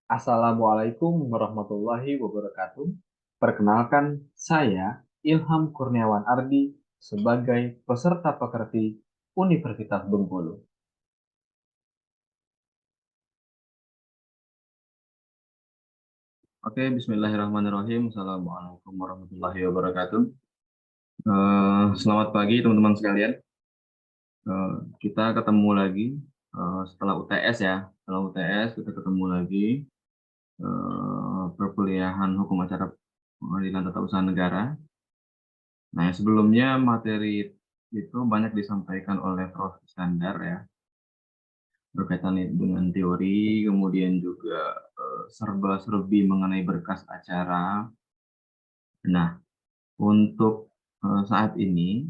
Assalamualaikum warahmatullahi wabarakatuh. Perkenalkan, saya Ilham Kurniawan Ardi sebagai peserta pekerti Universitas Bengkulu. Oke, Bismillahirrahmanirrahim. Assalamualaikum warahmatullahi wabarakatuh. Selamat pagi teman-teman sekalian. Eh, kita ketemu lagi setelah UTS ya. Setelah UTS kita ketemu lagi perkuliahan hukum acara pengadilan tata usaha negara. Nah, yang sebelumnya materi itu banyak disampaikan oleh Prof. Iskandar ya, berkaitan dengan teori, kemudian juga serba-serbi mengenai berkas acara. Nah, untuk saat ini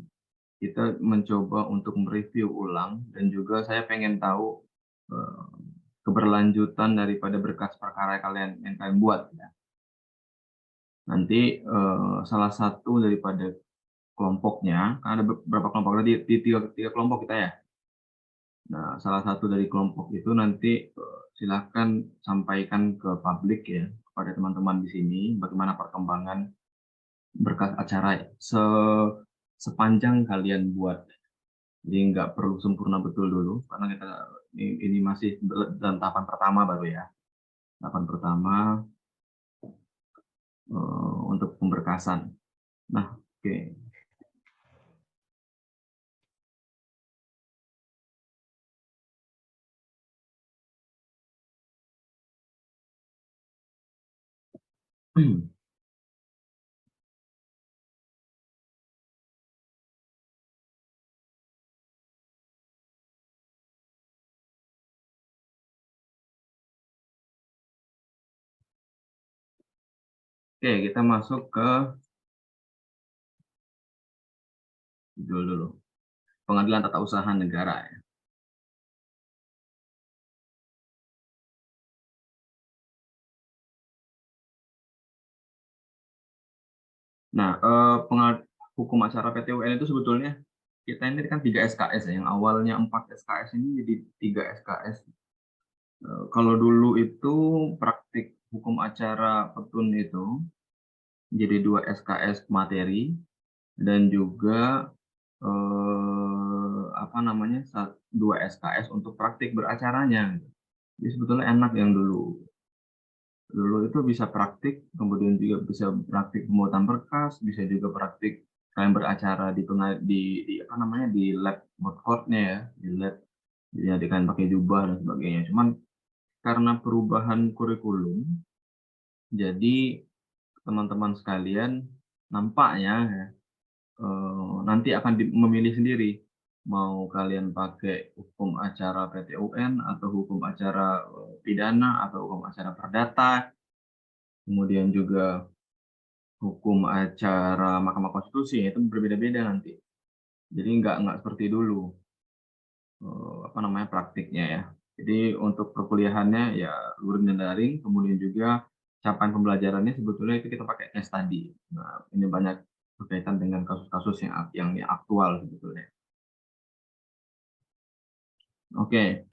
kita mencoba untuk mereview ulang dan juga saya pengen tahu eh, keberlanjutan daripada berkas perkara yang kalian buat ya. Nanti salah satu daripada kelompoknya, kan ada beberapa kelompok tadi di tiga kelompok kita ya. Nah, salah satu dari kelompok itu nanti silakan sampaikan ke publik ya, kepada teman-teman di sini bagaimana perkembangan berkas acara sepanjang kalian buat. Jadi nggak perlu sempurna betul dulu, karena kita ini masih dalam tahapan pertama baru ya. Tahapan pertama untuk pemberkasan. Nah, oke. Oke, kita masuk ke judul dulu. Pengadilan Tata Usaha Negara ya. Nah, hukum acara PTUN itu sebetulnya kita ini kan 3 SKS ya, yang awalnya 4 SKS ini jadi 3 SKS. Kalau dulu itu praktik hukum acara petun itu jadi 2 SKS materi dan juga apa namanya 2 SKS untuk praktik beracaranya. Jadi sebetulnya enak yang dulu. Dulu itu bisa praktik, kemudian juga bisa praktik pembuatan berkas, bisa juga praktik kalian beracara di apa namanya di lab court-nya ya, di lab jadi kalian pakai jubah dan sebagainya. Cuman karena perubahan kurikulum, jadi teman-teman sekalian nampaknya ya, nanti akan memilih sendiri mau kalian pakai hukum acara PTUN atau hukum acara pidana atau hukum acara perdata, kemudian juga hukum acara Mahkamah Konstitusi itu berbeda-beda nanti. Jadi nggak seperti dulu apa namanya praktiknya ya. Jadi untuk perkuliahannya ya luring dan daring, kemudian juga capaian pembelajarannya sebetulnya itu kita pakai case study. Nah, ini banyak berkaitan dengan kasus-kasus yang aktual sebetulnya. Oke,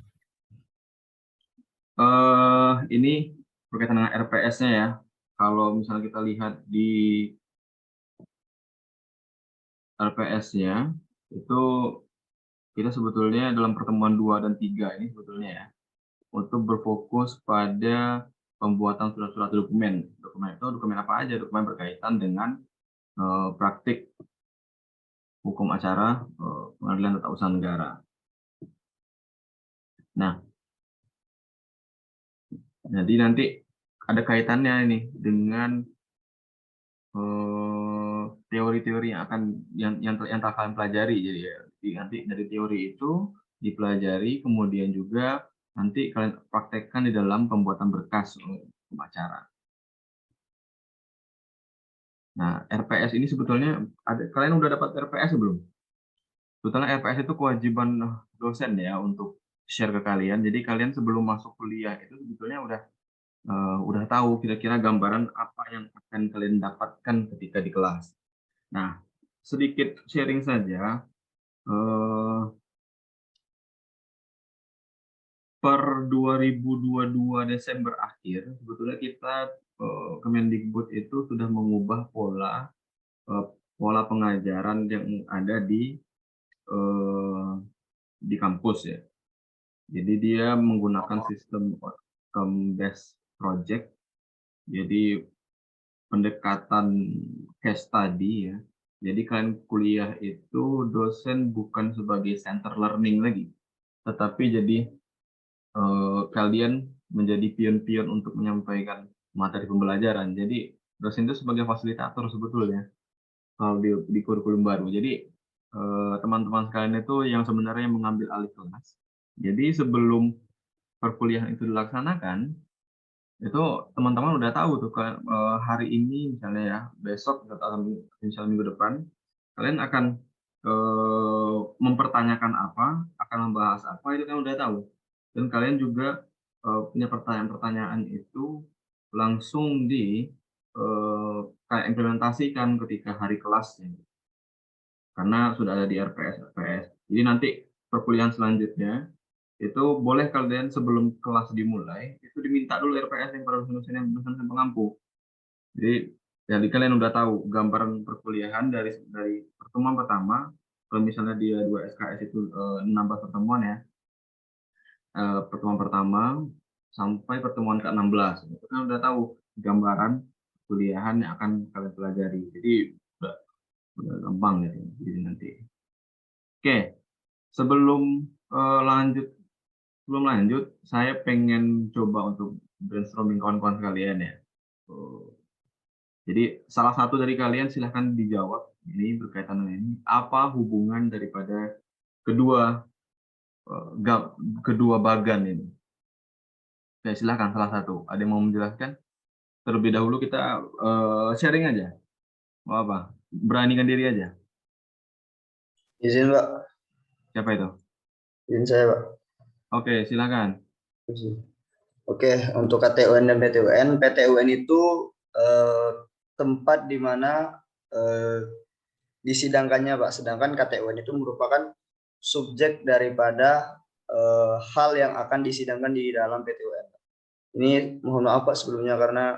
ini berkaitan dengan RPS-nya ya. Kalau misalnya kita lihat di RPS-nya, itu kita sebetulnya dalam pertemuan 2 dan 3 ini sebetulnya ya, untuk berfokus pada pembuatan surat-surat dokumen. Dokumen itu dokumen apa aja? Dokumen berkaitan dengan praktik hukum acara pengadilan tata usaha negara. Nah, jadi nanti ada kaitannya ini dengan teori-teori yang akan yang kalian pelajari. Jadi ya, nanti dari teori itu dipelajari, kemudian juga nanti kalian praktekkan di dalam pembuatan berkas hukum acara. Nah, RPS ini sebetulnya kalian udah dapat RPS belum? Sebetulnya RPS itu kewajiban dosen ya untuk share ke kalian. Jadi kalian sebelum masuk kuliah itu sebetulnya udah tahu kira-kira gambaran apa yang akan kalian dapatkan ketika di kelas. Nah, sedikit sharing saja. per 2022 Desember akhir, sebetulnya kita Kemendikbud itu sudah mengubah pola pengajaran yang ada di kampus ya. Jadi dia menggunakan sistem outcome based project. Jadi pendekatan case study ya. Jadi kalian kuliah itu dosen bukan sebagai center learning lagi, tetapi jadi kalian menjadi pion-pion untuk menyampaikan materi pembelajaran. Jadi dosen itu sebagai fasilitator sebetulnya kalau di kurikulum baru. Jadi teman-teman sekalian itu yang sebenarnya mengambil alih kelas. Jadi sebelum perkuliahan itu dilaksanakan, itu teman-teman udah tahu tuh hari ini misalnya ya, besok atau misalnya minggu depan, kalian akan mempertanyakan apa, akan membahas apa, itu kan udah tahu. Dan kalian juga punya pertanyaan-pertanyaan itu langsung kayak implementasikan ketika hari kelasnya. Karena sudah ada di RPS. Jadi nanti perkuliahan selanjutnya itu boleh kalian sebelum kelas dimulai itu diminta dulu RPS yang para dosen pengampu. Jadi kalian udah tahu gambaran perkuliahan dari pertemuan pertama. Kalau misalnya dia 2 SKS itu 16 pertemuan ya, pertemuan pertama sampai pertemuan ke-16 itu kan udah tahu gambaran kuliahan yang akan kalian pelajari. Jadi udah gampang gitu. Jadi nanti. Oke, sebelum lanjut, saya pengen coba untuk brainstorming kawan-kawan sekalian ya. Jadi salah satu dari kalian silahkan dijawab ini berkaitan dengan ini. Apa hubungan daripada kedua bagan ini? Oke, silahkan salah satu. Ada yang mau menjelaskan? Terlebih dahulu kita sharing aja. Mau apa? Beranikan diri aja. Izin, Pak. Siapa itu? Izin saya, Pak. Oke, silakan. Oke, untuk KTUN dan PTUN. PTUN itu tempat di mana disidangkannya, Pak. Sedangkan KTUN itu merupakan subjek daripada hal yang akan disidangkan di dalam PTUN. Ini mohon maaf, Pak, sebelumnya karena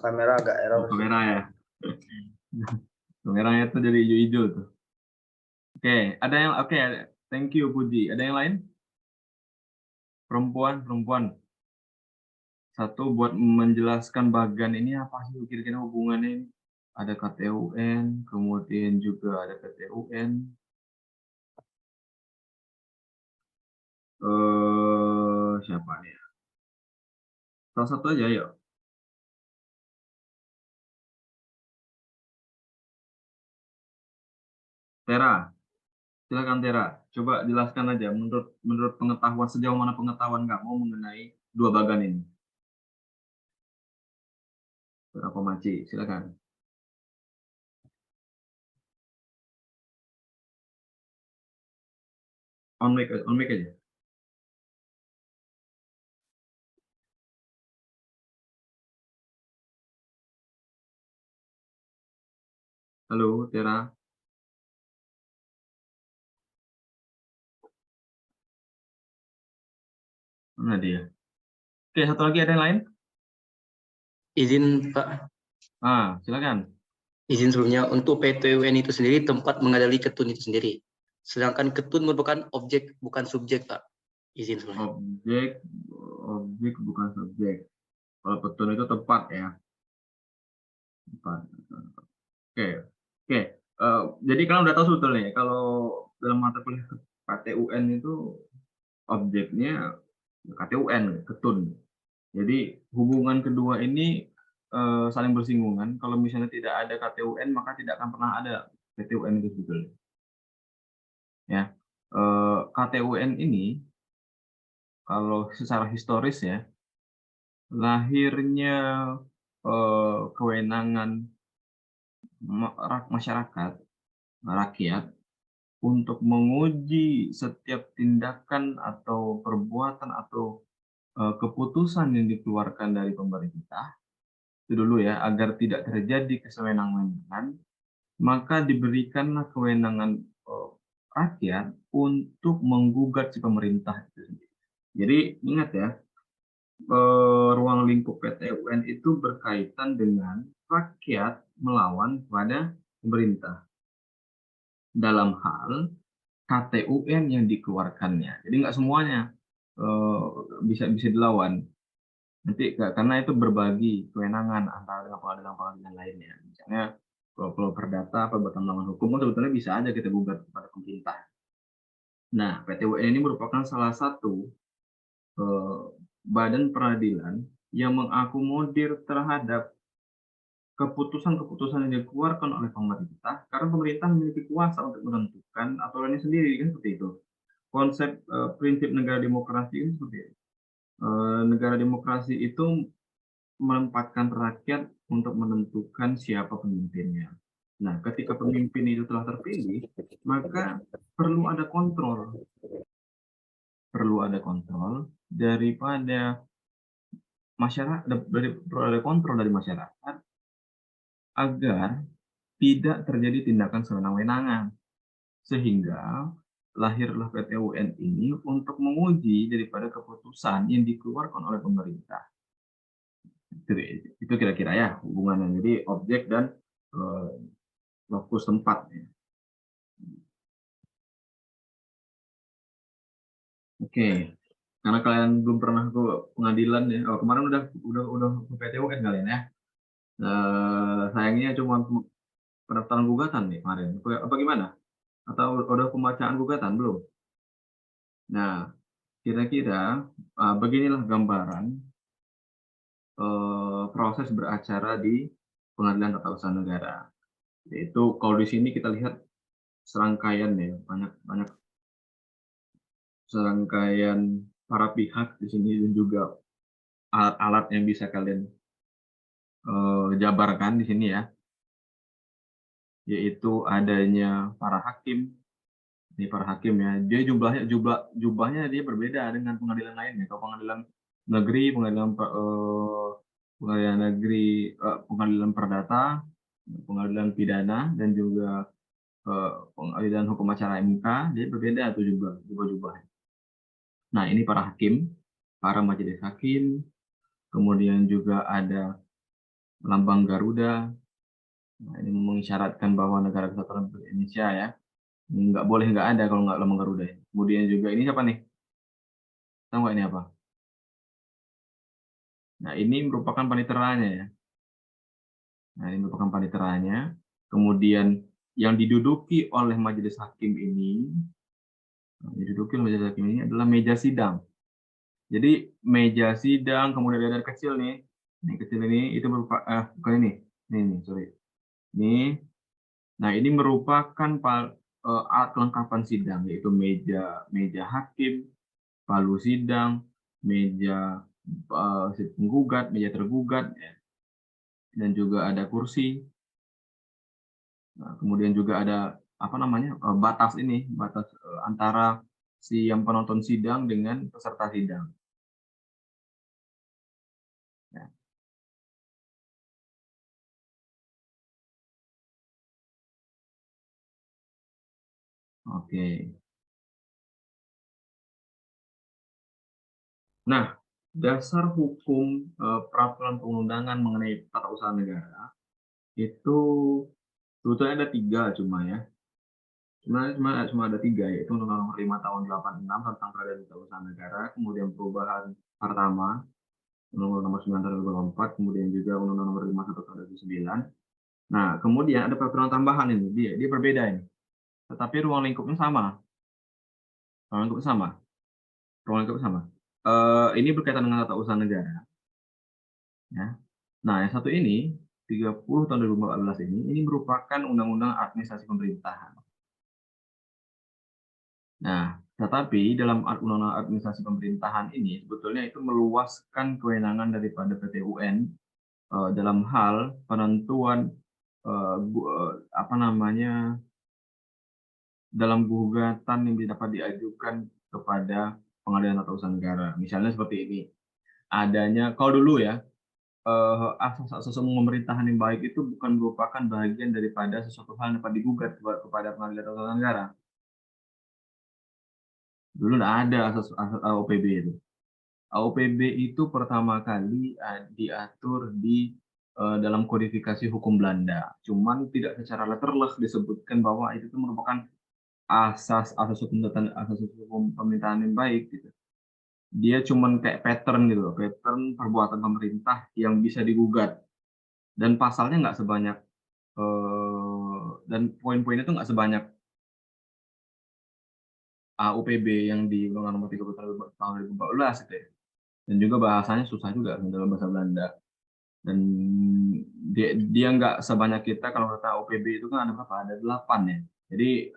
kamera agak error. Kamera ya. Kameranya itu jadi hijau-hijau tuh. Oke, ada yang thank you Puji. Ada yang lain? Perempuan. Satu buat menjelaskan bagan ini apa sih kira-kira hubungannya? Ada KTUN, kemudian juga ada PTUN. Siapa nih? Salah satu aja yuk. Tera, silakan Tera. Coba jelaskan aja menurut pengetahuan, sejauh mana pengetahuan kamu mengenai dua bagan ini. Tera Komaci, silakan. On mic aja. Halo, Tera. Mana dia? Oke, satu lagi ada yang lain? Izin, Pak. Silakan. Izin sebelumnya, untuk PTUN itu sendiri tempat mengadili ketun itu sendiri. Sedangkan ketun merupakan objek, bukan subjek, Pak. Izin sebelumnya. Objek bukan subjek. Kalau ketun itu tempat ya. Tempat. Oke. Jadi kalian udah tahu sebetulnya ya, kalau dalam mata kuliah KTUN itu objeknya KTUN, ketun. Jadi hubungan kedua ini saling bersinggungan. Kalau misalnya tidak ada KTUN, maka tidak akan pernah ada PTUN itu sebetulnya. Ya, KTUN ini kalau secara historis ya, lahirnya kewenangan masyarakat, rakyat untuk menguji setiap tindakan atau perbuatan atau keputusan yang dikeluarkan dari pemerintah itu dulu ya, agar tidak terjadi kesewenang-wenangan, maka diberikanlah kewenangan rakyat untuk menggugat si pemerintah itu sendiri. Jadi ingat ya, ruang lingkup PT UN itu berkaitan dengan rakyat melawan kepada pemerintah dalam hal KTUN yang dikeluarkannya. Jadi nggak semuanya bisa dilawan. Nanti karena itu berbagi kewenangan antara dengan pengadilan-pengadilan lainnya. Misalnya kalau perdata atau melawan hukum kan sebetulnya bisa aja kita gugat kepada pemerintah. Nah, PT UN ini merupakan salah satu badan peradilan yang mengakomodir terhadap keputusan-keputusan yang dikeluarkan oleh pemerintah, karena pemerintah memiliki kuasa untuk menentukan aturannya sendiri, kan seperti itu. Konsep prinsip negara demokrasi itu seperti itu. Negara demokrasi itu menempatkan rakyat untuk menentukan siapa pemimpinnya. Nah, ketika pemimpin itu telah terpilih, maka perlu ada kontrol. Perlu ada kontrol daripada masyarakat, perlu ada kontrol dari masyarakat agar tidak terjadi tindakan sewenang-wenangan. Sehingga lahirlah PT UN ini untuk menguji daripada keputusan yang dikeluarkan oleh pemerintah. Itu kira-kira ya hubungannya. Jadi objek dan lokus tempat. Oke, karena kalian belum pernah ke pengadilan ya. Oh, kemarin udah ke PT UN kalian ya. Sayangnya cuma pendaftaran gugatan nih kemarin. Apa gimana? Atau udah pembacaan gugatan belum? Nah, kira-kira beginilah gambaran proses beracara di Pengadilan Tata Usaha Negara. Yaitu kalau di sini kita lihat serangkaian ya, banyak serangkaian para pihak di sini dan juga alat-alat yang bisa kalian jabarkan di sini ya. Yaitu adanya para hakim. Ini para hakim ya. Dia jubahnya dia berbeda dengan pengadilan lainnya. Kalau pengadilan negeri, pengadilan perdata, pengadilan pidana, dan juga pengadilan hukum acara MK, dia berbeda tuh jubah-jubahnya. Nah, ini para hakim, para majelis hakim, kemudian juga ada lambang Garuda. Nah, ini mengisyaratkan bahwa negara kesatuan Republik Indonesia ya. Nggak boleh nggak ada kalau nggak lambang Garuda. Kemudian juga ini siapa nih? Tahu nggak ini apa? Nah, ini merupakan paniteranya ya. Nah, ini merupakan paniteranya. Kemudian yang diduduki oleh majelis hakim ini, adalah meja sidang. Jadi meja sidang, kemudian ada kecil nih, yang kecil ini itu merupakan bukan ini sorry. Ini, nah ini merupakan alat kelengkapan sidang, yaitu meja hakim, palu sidang, meja penggugat, meja tergugat, ya. Dan juga ada kursi. Nah, kemudian juga ada apa namanya batas antara si yang penonton sidang dengan peserta sidang. Ya. Oke. Nah, dasar hukum peraturan perundangan mengenai tata usaha negara itu sebetulnya ada 3 cuma ya. Cuma ada 3, yaitu Undang-Undang Nomor 5 Tahun 86 tentang Peradilan Tata Usaha Negara, kemudian perubahan pertama Undang-Undang Nomor 9 Tahun 2004, kemudian juga Undang-Undang Nomor 51 Tahun 2009. Nah, kemudian ada peraturan tambahan ini, dia berbeda ini. Tetapi ruang lingkupnya sama. Ruang lingkupnya sama. Ruang lingkupnya sama. Ini berkaitan dengan tata usaha negara. Ya. Nah, yang satu ini 30 tahun 2014 ini merupakan Undang-Undang Administrasi Pemerintahan. Nah, tetapi dalam Undang-Undang Administrasi Pemerintahan ini sebetulnya itu meluaskan kewenangan daripada PT UN dalam hal penentuan dalam gugatan yang dapat diajukan kepada Pengadilan Tata Usaha Negara. Misalnya seperti ini. Adanya kalau dulu ya asas-asas pemerintahan yang baik itu bukan merupakan bagian daripada sesuatu hal yang dapat digugat kepada Pengadilan Tata Usaha Negara. Dulu nggak ada AOPB itu. AOPB itu pertama kali diatur di dalam kodifikasi hukum Belanda. Cuman tidak secara letterless disebutkan bahwa itu tuh merupakan asas hukum pemerintahan yang baik gitu. Dia cuman kayak pattern gitu loh, pattern perbuatan pemerintah yang bisa digugat. Dan pasalnya nggak sebanyak dan poin-poinnya itu nggak sebanyak AUPB yang di Undang-Undang Nomor 30 Tahun 2014 gitu ya. Dan juga bahasanya susah juga dalam bahasa Belanda. Dan dia nggak sebanyak kita. Kalau kata AUPB itu kan ada berapa? Ada 8 ya. Jadi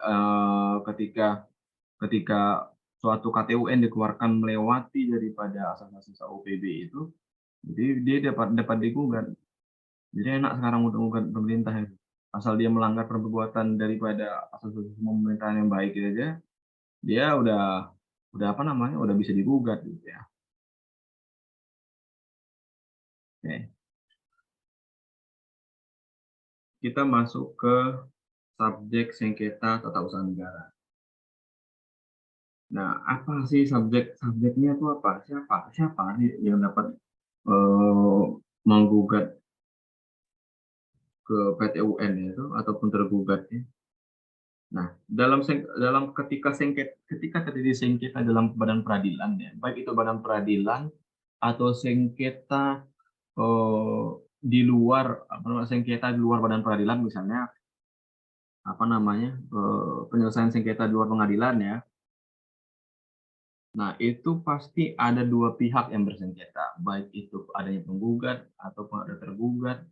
ketika suatu KTUN dikeluarkan melewati daripada asas-asas AUPB itu, jadi dia dapat digugat. Jadi enak sekarang untuk menggugat pemerintah itu. Asal dia melanggar perbuatan daripada asas-asas pemerintahan yang baik itu aja, dia udah apa namanya, udah bisa digugat gitu ya. Oke. Kita masuk ke subjek sengketa tata usaha negara. Nah, apa sih subjeknya itu apa? Siapa nih yang dapat menggugat ke PT UN itu ataupun tergugatnya? Nah, ketika terjadi sengketa dalam badan peradilan ya, baik itu badan peradilan atau sengketa di luar sengketa di luar badan peradilan, misalnya penyelesaian sengketa di luar pengadilan ya. Nah, itu pasti ada dua pihak yang bersengketa, baik itu adanya penggugat ataupun ada tergugat,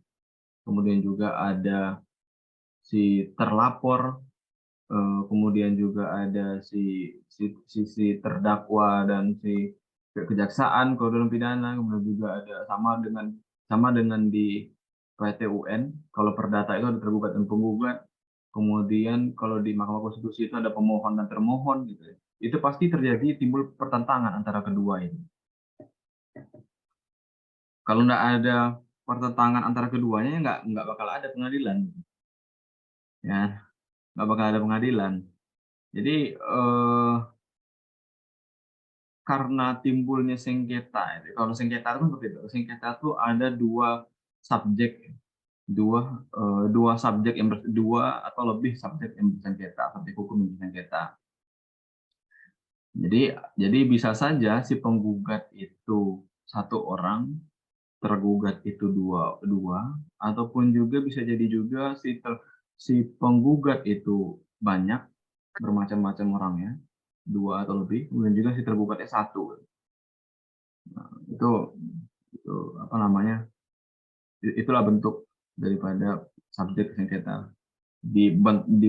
kemudian juga ada si terlapor, kemudian juga ada si terdakwa dan si kejaksaan kalau dalam pidana, kemudian juga ada sama dengan di PT UN, kalau perdata itu ada tergugat dan penggugat, kemudian kalau di Mahkamah Konstitusi itu ada pemohon dan termohon gitu ya. Itu pasti terjadi timbul pertentangan antara kedua ini. Kalau nggak ada pertentangan antara keduanya nggak bakal ada pengadilan, ya nggak bakal ada pengadilan. Jadi karena timbulnya sengketa, kalau sengketa itu seperti itu. Sengketa itu ada dua subjek, dua subjek dua atau lebih subjek yang bersengketa, subjek hukum yang bersengketa. Jadi bisa saja si penggugat itu satu orang, tergugat itu dua, ataupun juga bisa jadi juga si penggugat itu banyak, bermacam-macam orangnya, dua atau lebih, kemudian juga si tergugatnya satu. Nah, itu apa namanya? Itulah bentuk daripada subjek sengketa di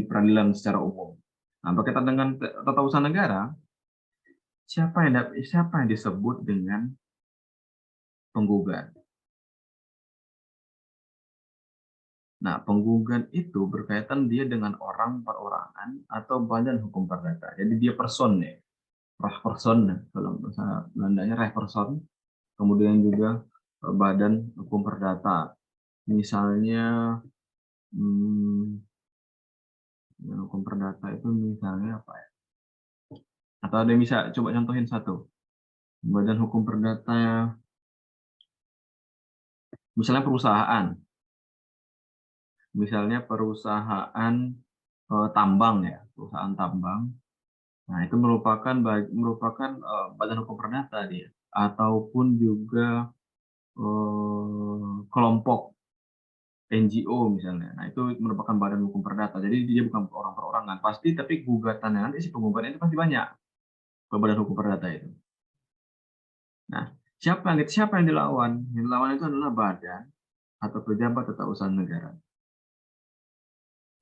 peradilan secara umum. Nah, berkaitan dengan tata usaha negara, siapa yang disebut dengan penggugat? Nah, penggugat itu berkaitan dia dengan orang perorangan atau badan hukum perdata. Jadi dia person ya, person kalau bahasa Belandanya person. Kemudian juga badan hukum perdata. Misalnya hukum perdata itu misalnya apa ya? Atau ada yang bisa coba contohin satu. Badan hukum perdata, misalnya perusahaan. Misalnya perusahaan tambang ya, perusahaan tambang. Nah, itu merupakan badan hukum perdata dia, ataupun juga kelompok NGO misalnya. Nah, itu merupakan badan hukum perdata. Jadi dia bukan orang perorangan pasti, tapi gugatannya nanti si penggugatnya itu pasti banyak ke badan hukum perdata itu. Nah, siapa yang dilawan? Yang dilawan itu adalah badan atau pejabat tata usaha negara.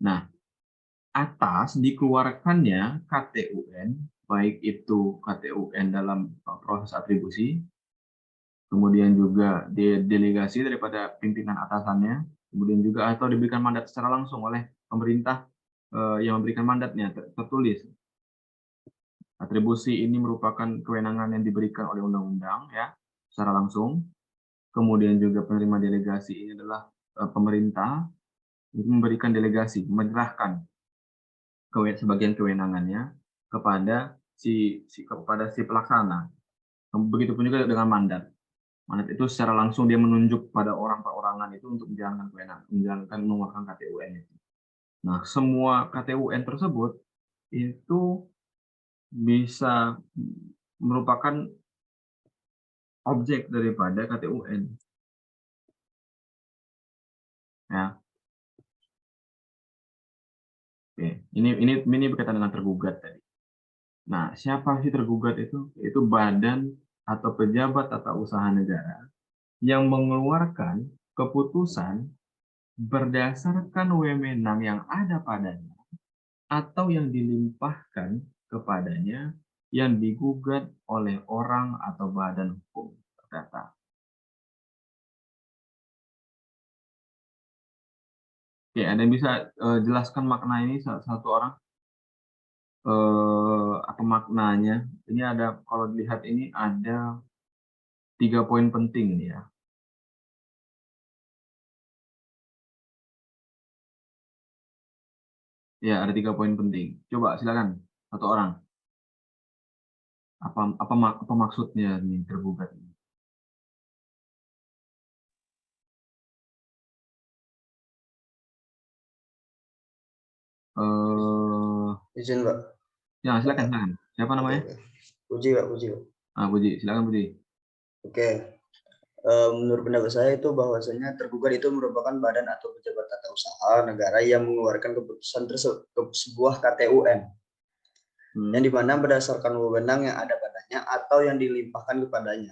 Nah, atas dikeluarkannya KTUN, baik itu KTUN dalam proses atribusi, kemudian juga delegasi daripada pimpinan atasannya, kemudian juga atau diberikan mandat secara langsung oleh pemerintah yang memberikan mandatnya tertulis. Atribusi ini merupakan kewenangan yang diberikan oleh undang-undang ya secara langsung. Kemudian juga penerima delegasi ini adalah pemerintah itu memberikan delegasi, menyerahkan sebagian kewenangannya kepada kepada si pelaksana. Begitupun juga dengan mandat. Mandat itu secara langsung dia menunjuk pada orang perorangan itu untuk menjalankan kewenangan, menjalankan mengeluarkan KTUN itu. Nah, semua KTUN tersebut itu bisa merupakan objek daripada KTUN. Ya. Oke, ini berkaitan dengan tergugat tadi. Nah, siapa sih tergugat itu? Itu badan atau pejabat tata usaha negara yang mengeluarkan keputusan berdasarkan wewenang yang ada padanya atau yang dilimpahkan kepadanya yang digugat oleh orang atau badan hukum perdata. Oke, ada yang bisa jelaskan makna ini satu orang? Apa maknanya? Ini ada, kalau dilihat ini ada 3 poin penting nih ya. Ya, ada 3 poin penting. Coba silakan satu orang. Apa maksudnya nih tergugat ini? Izin, Pak. Ya, silakan. Siapa namanya? Oke. Puji, Pak. Puji, Pak. Puji, silakan Puji. Oke. Menurut pendapat saya itu bahwasanya tergugat itu merupakan badan atau pejabat tata usaha negara yang mengeluarkan keputusan sebuah KTUN yang dimana berdasarkan wewenang yang ada padanya atau yang dilimpahkan kepadanya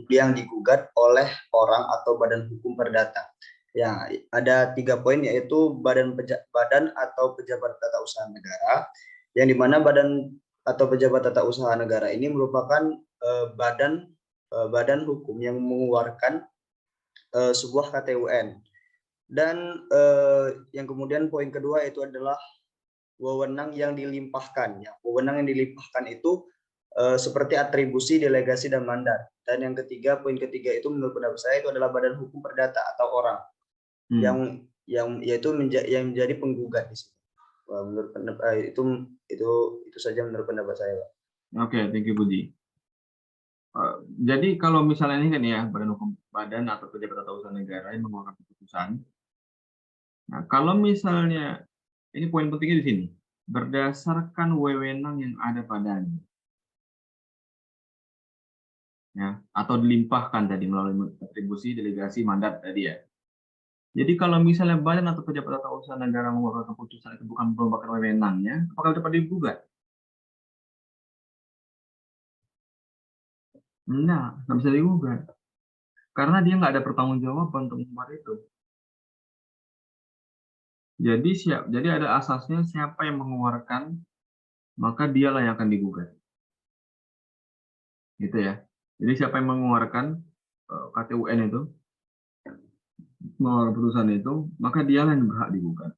yang digugat oleh orang atau badan hukum perdata. Ya, ada 3 poin, yaitu badan atau pejabat tata usaha negara, yang dimana badan atau pejabat tata usaha negara ini merupakan badan hukum yang mengeluarkan sebuah KTUN. Dan yang kemudian poin kedua itu adalah wewenang yang dilimpahkan. Ya, wewenang yang dilimpahkan itu seperti atribusi, delegasi, dan mandat. Dan yang ketiga, poin ketiga itu menurut pendapat saya itu adalah badan hukum perdata atau orang yang menjadi penggugat di sini. Menurut pendapat itu saja menurut pendapat saya, Pak. Oke, thank you Budi. Jadi kalau misalnya ini kan ya, badan atau pejabat tata usaha negara yang mengeluarkan keputusan. Nah, kalau misalnya ini poin pentingnya di sini, berdasarkan wewenang yang ada padanya, ya, atau dilimpahkan tadi melalui atribusi, delegasi, mandat tadi ya. Jadi kalau misalnya badan atau pejabat tata usaha negara mengeluarkan keputusan itu bukan merupakan wewenangnya, apakah dapat digugat? Enggak bisa digugat. Karena dia nggak ada pertanggungjawaban untuk membuat itu. Jadi ada asasnya, siapa yang mengeluarkan, maka dialah yang akan digugat. Gitu ya. Jadi siapa yang mengeluarkan KTUN itu, mengeluarkan keputusan itu, maka dialah yang berhak digugat.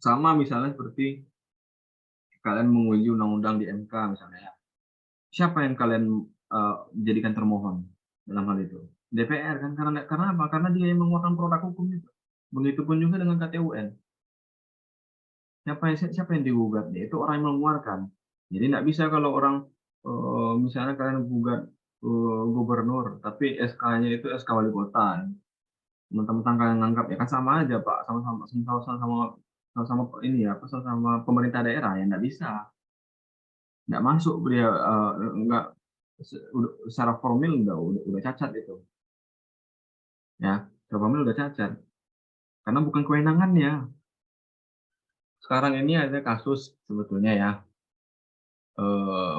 Sama misalnya seperti kalian menguji undang-undang di MK misalnya. Siapa yang kalian jadikan termohon dalam hal itu? DPR kan, karena apa? Karena dia yang mengeluarkan produk hukum itu. Begitupun juga dengan KTUN. Siapa yang digugat? Itu orang yang mengeluarkan. Jadi nggak bisa kalau orang misalnya kalian gugat gubernur, tapi SK-nya itu SK wali kota. Teman-teman kalian nganggap ya kan sama aja Pak, sama ini ya, sama pemerintah daerah ya nggak bisa, nggak masuk dia, nggak secara formil udah cacat itu, ya secara formil udah cacat, karena bukan kewenangannya. Sekarang ini ada kasus sebetulnya ya,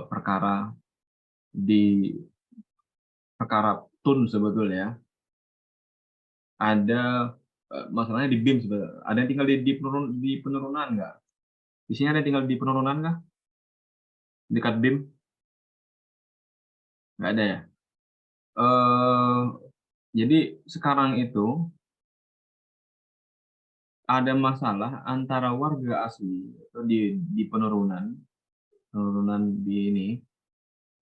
perkara TUN sebetulnya, ada masalahnya di BIM sebetulnya. Ada yang tinggal di penurunan nggak? Di sini ada yang tinggal di penurunan nggak? Dekat BIM? Nggak ada ya? Jadi sekarang itu ada masalah antara warga asli di penurunan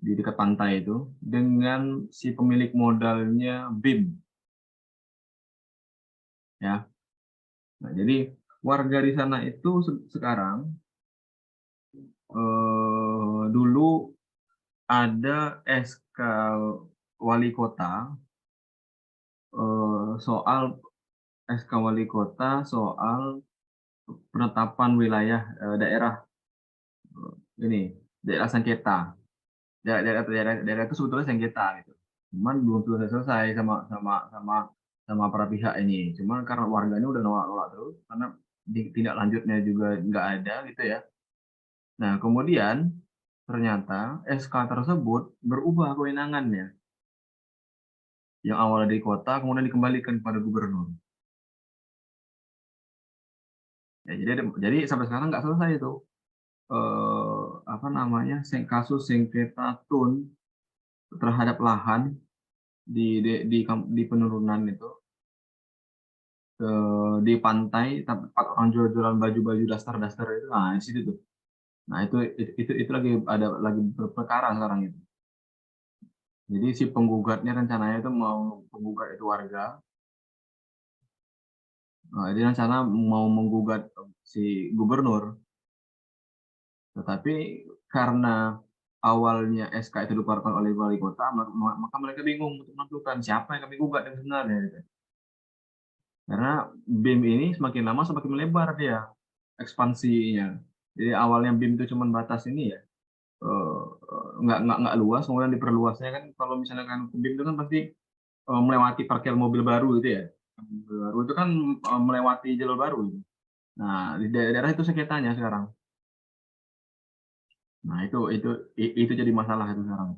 di dekat pantai itu dengan si pemilik modalnya BIM. Ya. Nah, jadi warga di sana itu sekarang dulu ada SK wali kota soal SK wali kota soal penetapan wilayah daerah ini daerah sengketa. Daerah itu sebetulnya sengketa gitu. Cuman belum selesai sama para pihak ini. Cuman karena warganya udah nolak-nolak terus karena tindak lanjutnya juga nggak ada gitu ya. Nah, kemudian ternyata SK tersebut berubah kewenangannya. Yang awalnya dari kota kemudian dikembalikan kepada gubernur. Ya, jadi sampai sekarang nggak selesai itu apa namanya kasus sengketa tun terhadap lahan di penurunan itu di pantai tempat orang jualan baju-baju daster-daster itu, nah di situ tuh. Nah itu lagi berperkara sekarang itu. Jadi si penggugatnya rencananya itu mau penggugat itu warga. Nah, jadi rencana mau menggugat si gubernur. Tetapi karena awalnya SK itu dikeluarkan oleh wali kota, maka mereka bingung untuk menentukan siapa yang kami gugat yang sebenarnya. Gitu. Karena BIM ini semakin lama semakin melebar dia ekspansinya. Jadi awalnya BIM itu cuma batas ini ya, nggak luas, kemudian diperluasnya kan kalau misalnya kan BIM itu kan pasti melewati parkir mobil baru gitu ya. Mobil baru itu kan melewati jalur baru. Gitu. Nah di daerah itu sengketanya sekarang. Nah itu jadi masalah itu sekarang.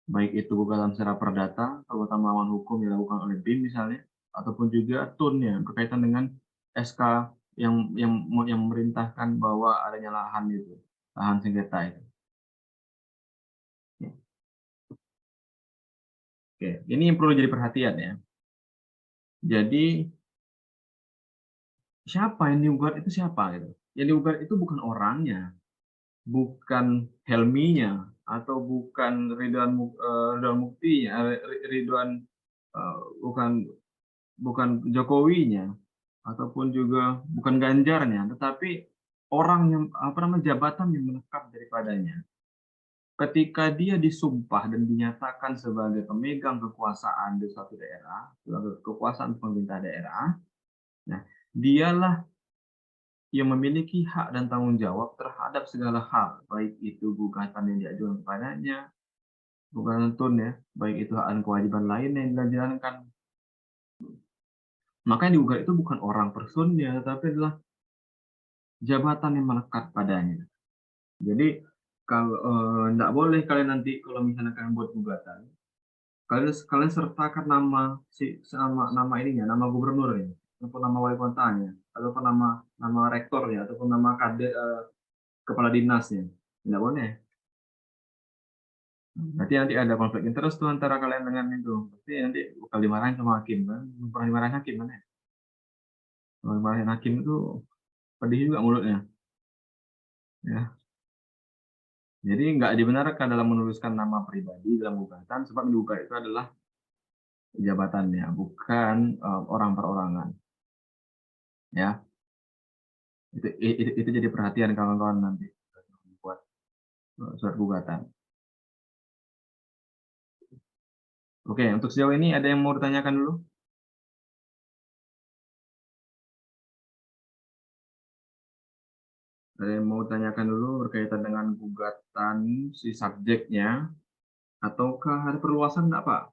Baik itu gugatan secara perdata, gugatan melawan hukum yang dilakukan oleh BIM misalnya, ataupun juga TUN-nya berkaitan dengan SK yang memerintahkan bahwa adanya lahan itu, lahan sengketa itu. Oke, ini yang perlu jadi perhatian ya. Jadi siapa yang digugat itu siapa gitu? Yang digugat itu bukan orangnya, bukan Helminya, atau bukan Ridwan Muktinya, Ridwan bukan Jokowinya, ataupun juga bukan Ganjarnya, tetapi orang yang jabatan yang melekat daripadanya. Ketika dia disumpah dan dinyatakan sebagai pemegang kekuasaan di suatu daerah, sebagai kekuasaan pemerintah daerah, nah dialah yang memiliki hak dan tanggung jawab terhadap segala hal, baik itu gugatan yang diajukan kepadanya, gugatan tun ya, baik itu hak dan kewajiban lain yang dijalankan. Maka yang digugat itu bukan orang personnya, tetapi adalah jabatan yang melekat padanya. Jadi kalau nggak boleh kalian nanti kalau misalnya kalian buat gugatan, kalian sertakan nama ininya, nama gubernurnya, ataupun nama wali kotanya, ataupun nama rektornya, ataupun nama kepala dinasnya. Nggak boleh. Berarti nanti ada konflik interest tuh antara kalian dengan itu. Pasti nanti bakal dimarahin sama hakim kan? Pernah dimarahin hakim kan ya? Kalau dimarahin hakim itu pedih juga mulutnya. Ya. Jadi nggak dibenarkan dalam menuliskan nama pribadi dalam gugatan, sebab digugat itu adalah jabatannya, bukan orang perorangan. Ya, itu jadi perhatian kawan-kawan nanti buat surat gugatan. Oke, untuk sejauh ini ada yang mau ditanyakan dulu? Ada yang mau ditanyakan dulu berkaitan dengan gugatan si subjeknya, ataukah ada perluasan enggak, Pak?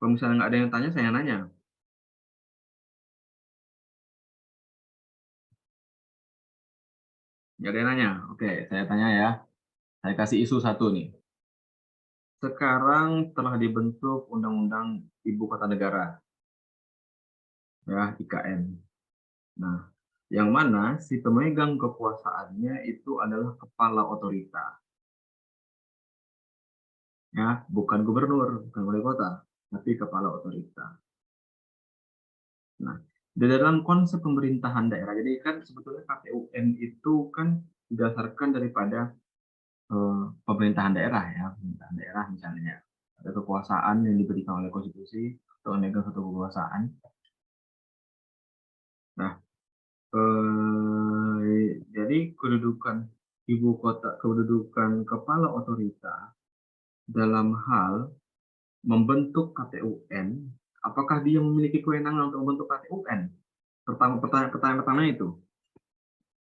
Kalau misalnya nggak ada yang tanya, saya nanya. Nggak ada yang nanya? Oke, saya tanya ya. Saya kasih isu satu nih. Sekarang telah dibentuk Undang-Undang Ibu Kota Negara, ya IKN. Nah, yang mana si pemegang kekuasaannya itu adalah kepala otorita, ya, bukan gubernur, bukan wali kota, tapi kepala otorita. Nah, di dalam konsep pemerintahan daerah, jadi kan sebetulnya KPUN itu kan didasarkan daripada pemerintahan daerah ya, pemerintahan daerah misalnya ada kekuasaan yang diberikan oleh konstitusi atau memegang satu kekuasaan. Nah, jadi kedudukan ibu kota kedudukan kepala otorita dalam hal membentuk KTUN, apakah dia memiliki kewenangan untuk membentuk KTUN? Pertanyaan pertama itu,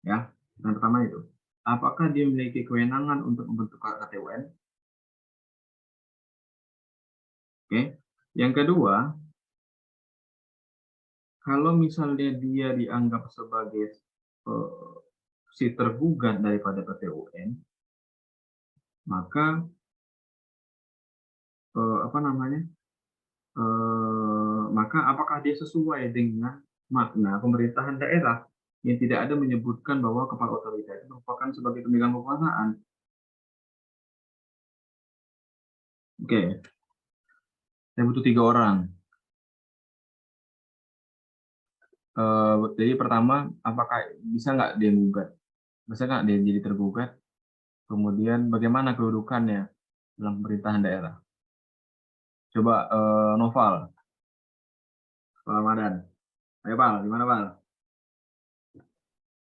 ya, pertanyaan pertama itu, apakah dia memiliki kewenangan untuk membentuk KTUN? Oke, yang kedua, kalau misalnya dia dianggap sebagai si tergugat daripada KTUN, maka maka apakah dia sesuai dengan makna pemerintahan daerah yang tidak ada menyebutkan bahwa kepala otorita itu merupakan sebagai pemegang kekuasaan? Oke, saya butuh 3 orang. Jadi pertama, apakah bisa nggak dia gugat? Bisa nggak dia jadi tergugat? Kemudian bagaimana kedudukannya dalam pemerintahan daerah? Coba Noval, Pak Ramadan. Ayo Pak, gimana Pak?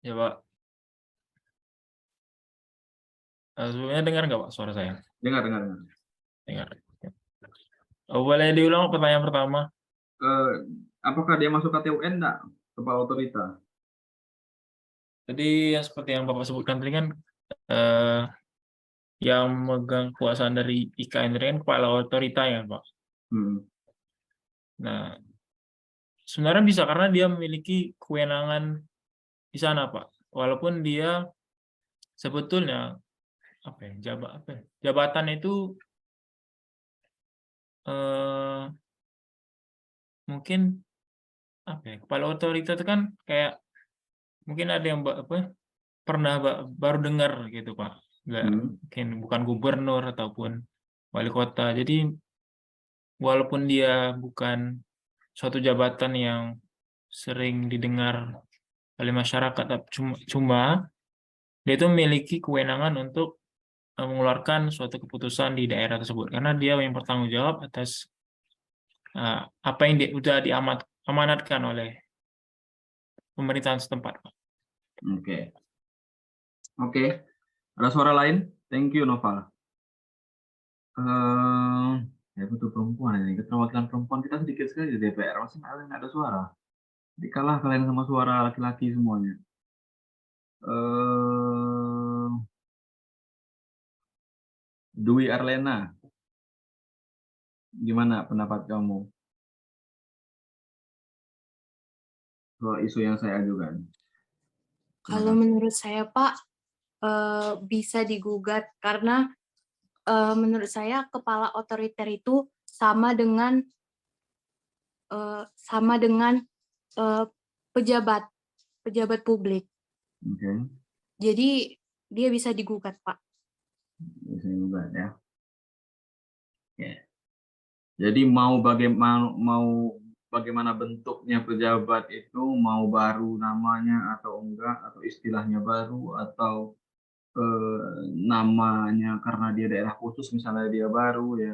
Ya Pak. Sebelumnya dengar nggak Pak suara saya? Dengar. Dengar. Boleh diulang pertanyaan pertama? Apakah dia masuk KTUN enggak, kepala otorita? Jadi yang seperti yang Bapak sebutkan tadi kan yang memegang kekuasaan dari IKN tadi kan kepala otorita ya Pak. Nah, sebenarnya bisa karena dia memiliki kewenangan di sana Pak. Walaupun dia sebetulnya jabatan itu mungkin kepala otorita itu kan kayak mungkin ada yang pernah baru dengar gitu Pak, mungkin bukan gubernur ataupun wali kota. Jadi walaupun dia bukan suatu jabatan yang sering didengar oleh masyarakat, cuma dia itu memiliki kewenangan untuk mengeluarkan suatu keputusan di daerah tersebut karena dia yang bertanggung jawab atas apa yang sudah diamanatkan oleh pemerintahan setempat Pak. Oke. Ada suara lain? Thank you Noval. Ya butuh perempuan ini. Keterwakilan perempuan kita sedikit sekali di DPR. Masih nggak ada suara. Jadi kalah kalian sama suara laki-laki semuanya. Dwi Arlena, gimana pendapat kamu soal isu yang saya ajukan? Kalau menurut saya Pak, bisa digugat karena menurut saya kepala otoriter itu sama dengan pejabat publik. Jadi dia bisa digugat Pak. Bisa digugat ya. Jadi mau bagaimana bentuknya pejabat itu, mau baru namanya atau enggak, atau istilahnya baru, atau namanya karena dia daerah khusus misalnya dia baru ya.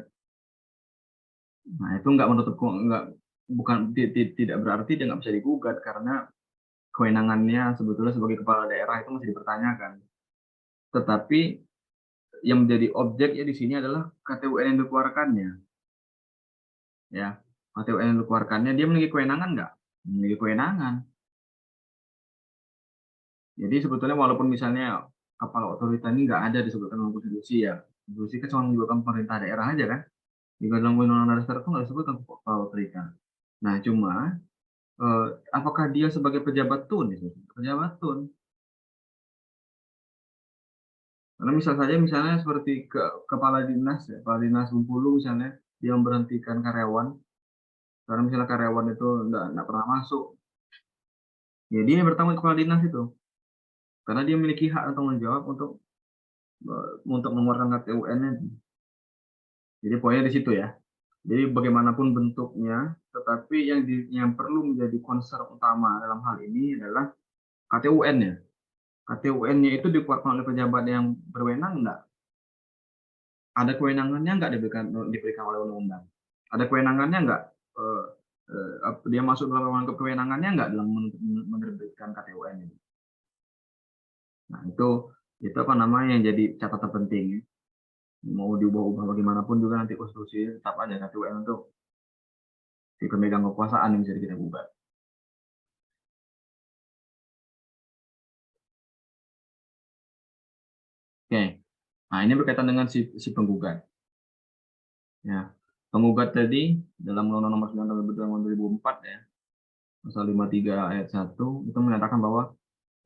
Nah itu nggak menutup, tidak berarti dia nggak bisa digugat karena kewenangannya sebetulnya sebagai kepala daerah itu masih dipertanyakan. Tetapi yang menjadi objeknya di sini adalah KTUN yang dikeluarkannya. Ya, KTUN yang dikeluarkannya dia memiliki kewenangan nggak? Memiliki kewenangan. Jadi sebetulnya walaupun misalnya kepala otorita ini nggak ada disebutkan dalam konstitusi ya, konstitusi kan cuma menyebutkan pemerintah daerah aja kan. Di dalam undang-undang dasar itu nggak disebutkan kepala otorita. Nah cuma apakah dia sebagai pejabat tun? Pejabat tun. Karena misalnya seperti kepala dinas Bengkulu misalnya dia memberhentikan karyawan karena misalnya karyawan itu enggak pernah masuk, ya dia bertanggung kepala dinas itu karena dia memiliki hak dan tanggung jawab untuk mengeluarkan KTUN-nya. Jadi poinnya di situ ya. Jadi bagaimanapun bentuknya, tetapi yang perlu menjadi concern utama dalam hal ini adalah KTUN-nya. KTUN-nya itu dikeluarkan oleh pejabat yang berwenang enggak? Ada kewenangannya enggak diberikan oleh undang-undang? Ada kewenangannya enggak? Dia masuk dalam kewenangannya enggak dalam menerbitkan KTUN ini? Nah Itu apa namanya yang jadi catatan penting. Mau diubah-ubah bagaimanapun juga nanti konstitusi tetap aja KTU untuk si pemegang kekuasaan yang bisa kita gugat. Oke, nah ini berkaitan dengan si penggugat. Ya, penggugat tadi dalam Undang-Undang Nomor 9 Tahun 2004 ya, pasal 53 ayat 1 itu menyatakan bahwa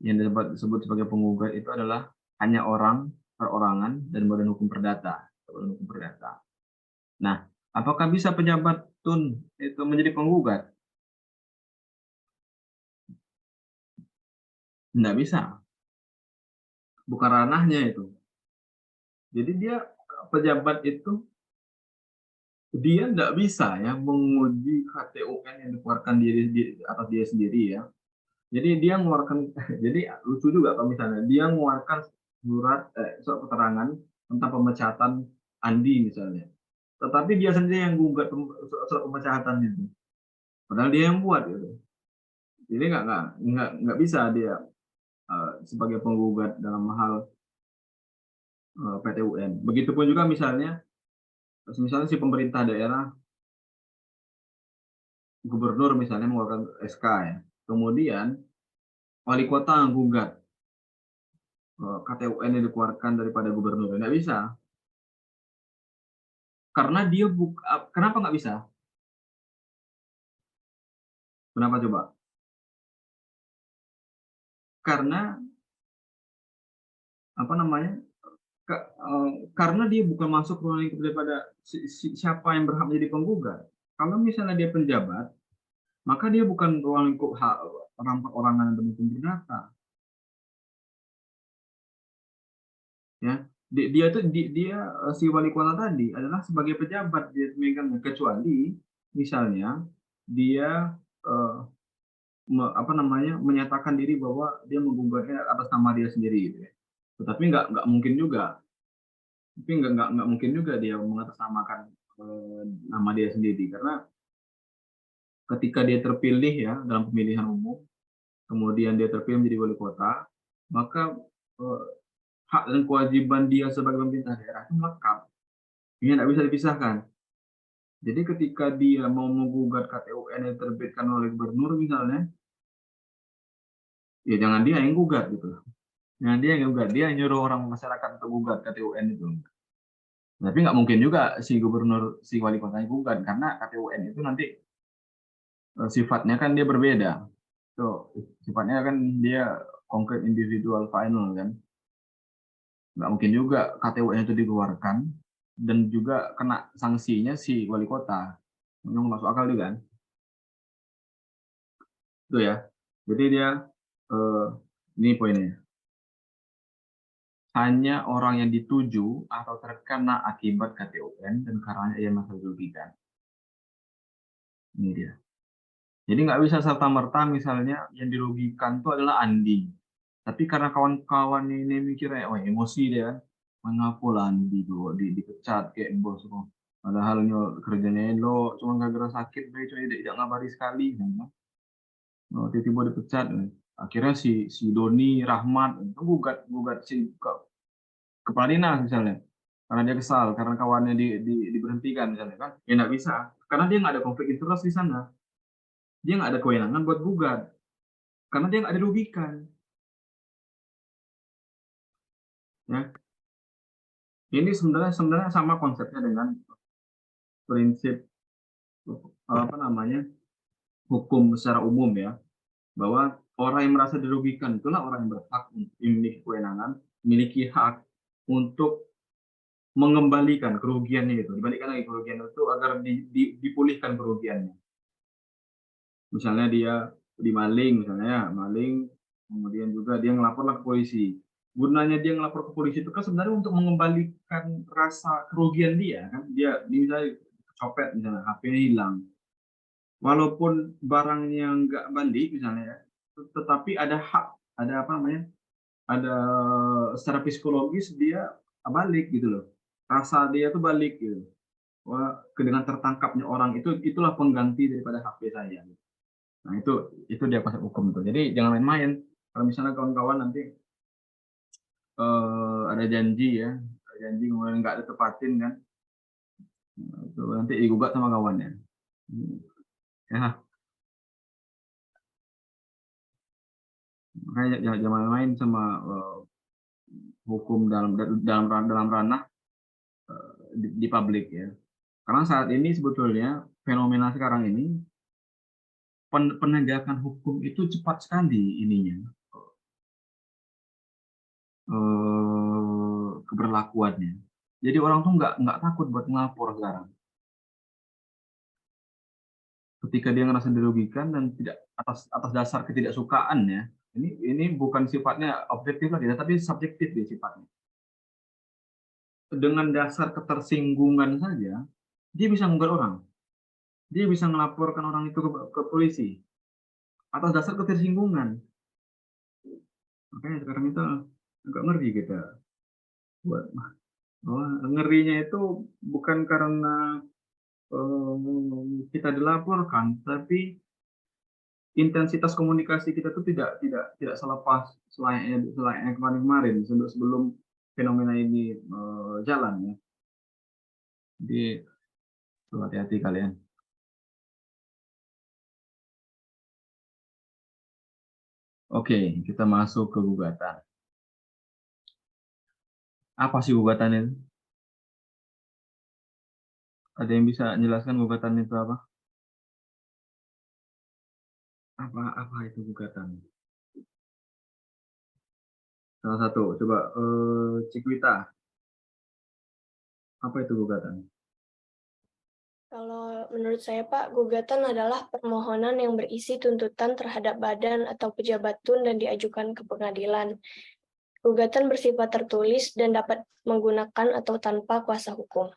yang disebut sebagai penggugat itu adalah hanya orang, perorangan, dan badan hukum perdata. Badan hukum perdata. Nah, apakah bisa pejabat TUN itu menjadi penggugat? Tidak bisa. Bukan ranahnya itu. Jadi dia pejabat itu dia tidak bisa ya menguji KTUN yang dikeluarkan atas dia sendiri ya. Jadi dia mengeluarkan, jadi lucu juga kalau misalnya dia mengeluarkan surat keterangan tentang pemecatan Andi misalnya. Tetapi dia sendiri yang gugat surat pemecatan itu. Padahal dia yang buat gitu. Jadi nggak bisa dia sebagai penggugat dalam hal PT-UN. Begitupun juga misalnya si pemerintah daerah, gubernur misalnya mengeluarkan SK ya. Kemudian wali kota menggugat KTUN yang dikeluarkan daripada gubernur. Nggak bisa. Karena dia kenapa nggak bisa? Kenapa coba? Karena apa namanya? Karena dia bukan masuk ruang lingkup daripada siapa yang berhak menjadi penggugat. Kalau misalnya dia penjabat, maka dia bukan ruang lingkup hak orang-orangan dan hukum perdata. Ya, dia si wali kota tadi adalah sebagai pejabat dia megangnya, kecuali misalnya dia menyatakan diri bahwa dia menggugatnya atas nama dia sendiri gitu ya. Tetapi nggak mungkin juga. Tapi nggak mungkin juga dia mengatasnamakan nama dia sendiri, karena ketika dia terpilih ya dalam pemilihan umum, kemudian dia terpilih menjadi wali kota, maka hak dan kewajiban dia sebagai pemerintah daerah itu melekat. Ini tidak bisa dipisahkan. Jadi ketika dia mau menggugat KTUN yang diterbitkan oleh gubernur misalnya, ya jangan dia yang gugat gitu. Jangan dia yang gugat, dia yang nyuruh orang masyarakat untuk gugat KTUN itu. Tapi nggak mungkin juga si gubernur, si wali kotanya gugat, karena KTUN itu nanti sifatnya kan dia berbeda. Tuh, sifatnya kan dia konkret individual final kan. Nggak mungkin juga KTUN itu dikeluarkan dan juga kena sanksinya si wali kota. Nggak masuk akal juga kan. Itu ya. Jadi dia ini poinnya. Hanya orang yang dituju atau terkena akibat KTUN dan karenanya ia merasa dirugikan. Ini dia. Jadi nggak bisa serta-merta misalnya yang dirugikan itu adalah Andi. Tapi karena kawan-kawan ini mikirnya, wah emosi dia, mengapa lah Andi dipecat kayak bos. Padahal kerjanya lo cuma gara-gara sakit, tidak ngabari sekali. Tiba-tiba dipecat. Akhirnya si Doni Rahmat itu gugat si kepala dinas misalnya, karena dia kesal karena kawannya diberhentikan misalnya kan, ya nggak bisa karena dia nggak ada konflik interest di sana, dia nggak ada kewenangan buat gugat karena dia nggak dirugikan ya. Ini sebenarnya sama konsepnya dengan prinsip hukum secara umum ya, bahwa orang yang merasa dirugikan itulah orang yang berhak memiliki kewenangan, memiliki hak untuk mengembalikan kerugiannya itu, dibalikan lagi kerugian itu agar dipulihkan kerugiannya. Misalnya dia dimaling, misalnya maling, kemudian juga dia ngelaporlah ke polisi. Gunanya dia ngelapor ke polisi itu kan sebenarnya untuk mengembalikan rasa kerugian dia kan. Dia misalnya copet, misalnya HP-nya hilang. Walaupun barangnya nggak balik misalnya ya, tetapi ada hak, ada ada secara psikologis dia balik gitu loh. Rasa dia tuh balik gitu. Wah, dengan tertangkapnya orang itulah pengganti daripada HP saya. Nah, itu dia konsep hukum tuh. Jadi jangan main-main. Kalau misalnya kawan-kawan nanti ada janji ya, janji kemudian nggak ditepatin kan, itu nanti digugat sama kawannya. Ya, makanya jangan main sama hukum dalam ranah di publik ya. Karena saat ini sebetulnya fenomena sekarang ini penegakan hukum itu cepat sekali ininya, keberlakuannya. Jadi orang tuh nggak takut buat ngelapor sekarang. Ketika dia ngerasa dirugikan dan tidak atas dasar ketidaksukaan ya, ini bukan sifatnya objektif lagi, tapi subjektif dia sifatnya. Dengan dasar ketersinggungan saja, dia bisa menggugat orang. Dia bisa melaporkan orang itu ke polisi atas dasar ketersinggungan. Makanya sekarang itu agak ngeri kita buat. Ngerinya itu bukan karena kita dilaporkan, tapi intensitas komunikasi kita tuh tidak selepas selayaknya kemarin sebelum fenomena ini jalan ya. Jadi hati-hati kalian. Oke, kita masuk ke gugatan. Apa sih gugatan itu? Ada yang bisa menjelaskan gugatan itu apa? Apa itu gugatan? Salah satu, coba Cikwita. Apa itu gugatan? Kalau menurut saya, Pak, gugatan adalah permohonan yang berisi tuntutan terhadap badan atau pejabat tun dan diajukan ke pengadilan. Gugatan bersifat tertulis dan dapat menggunakan atau tanpa kuasa hukum.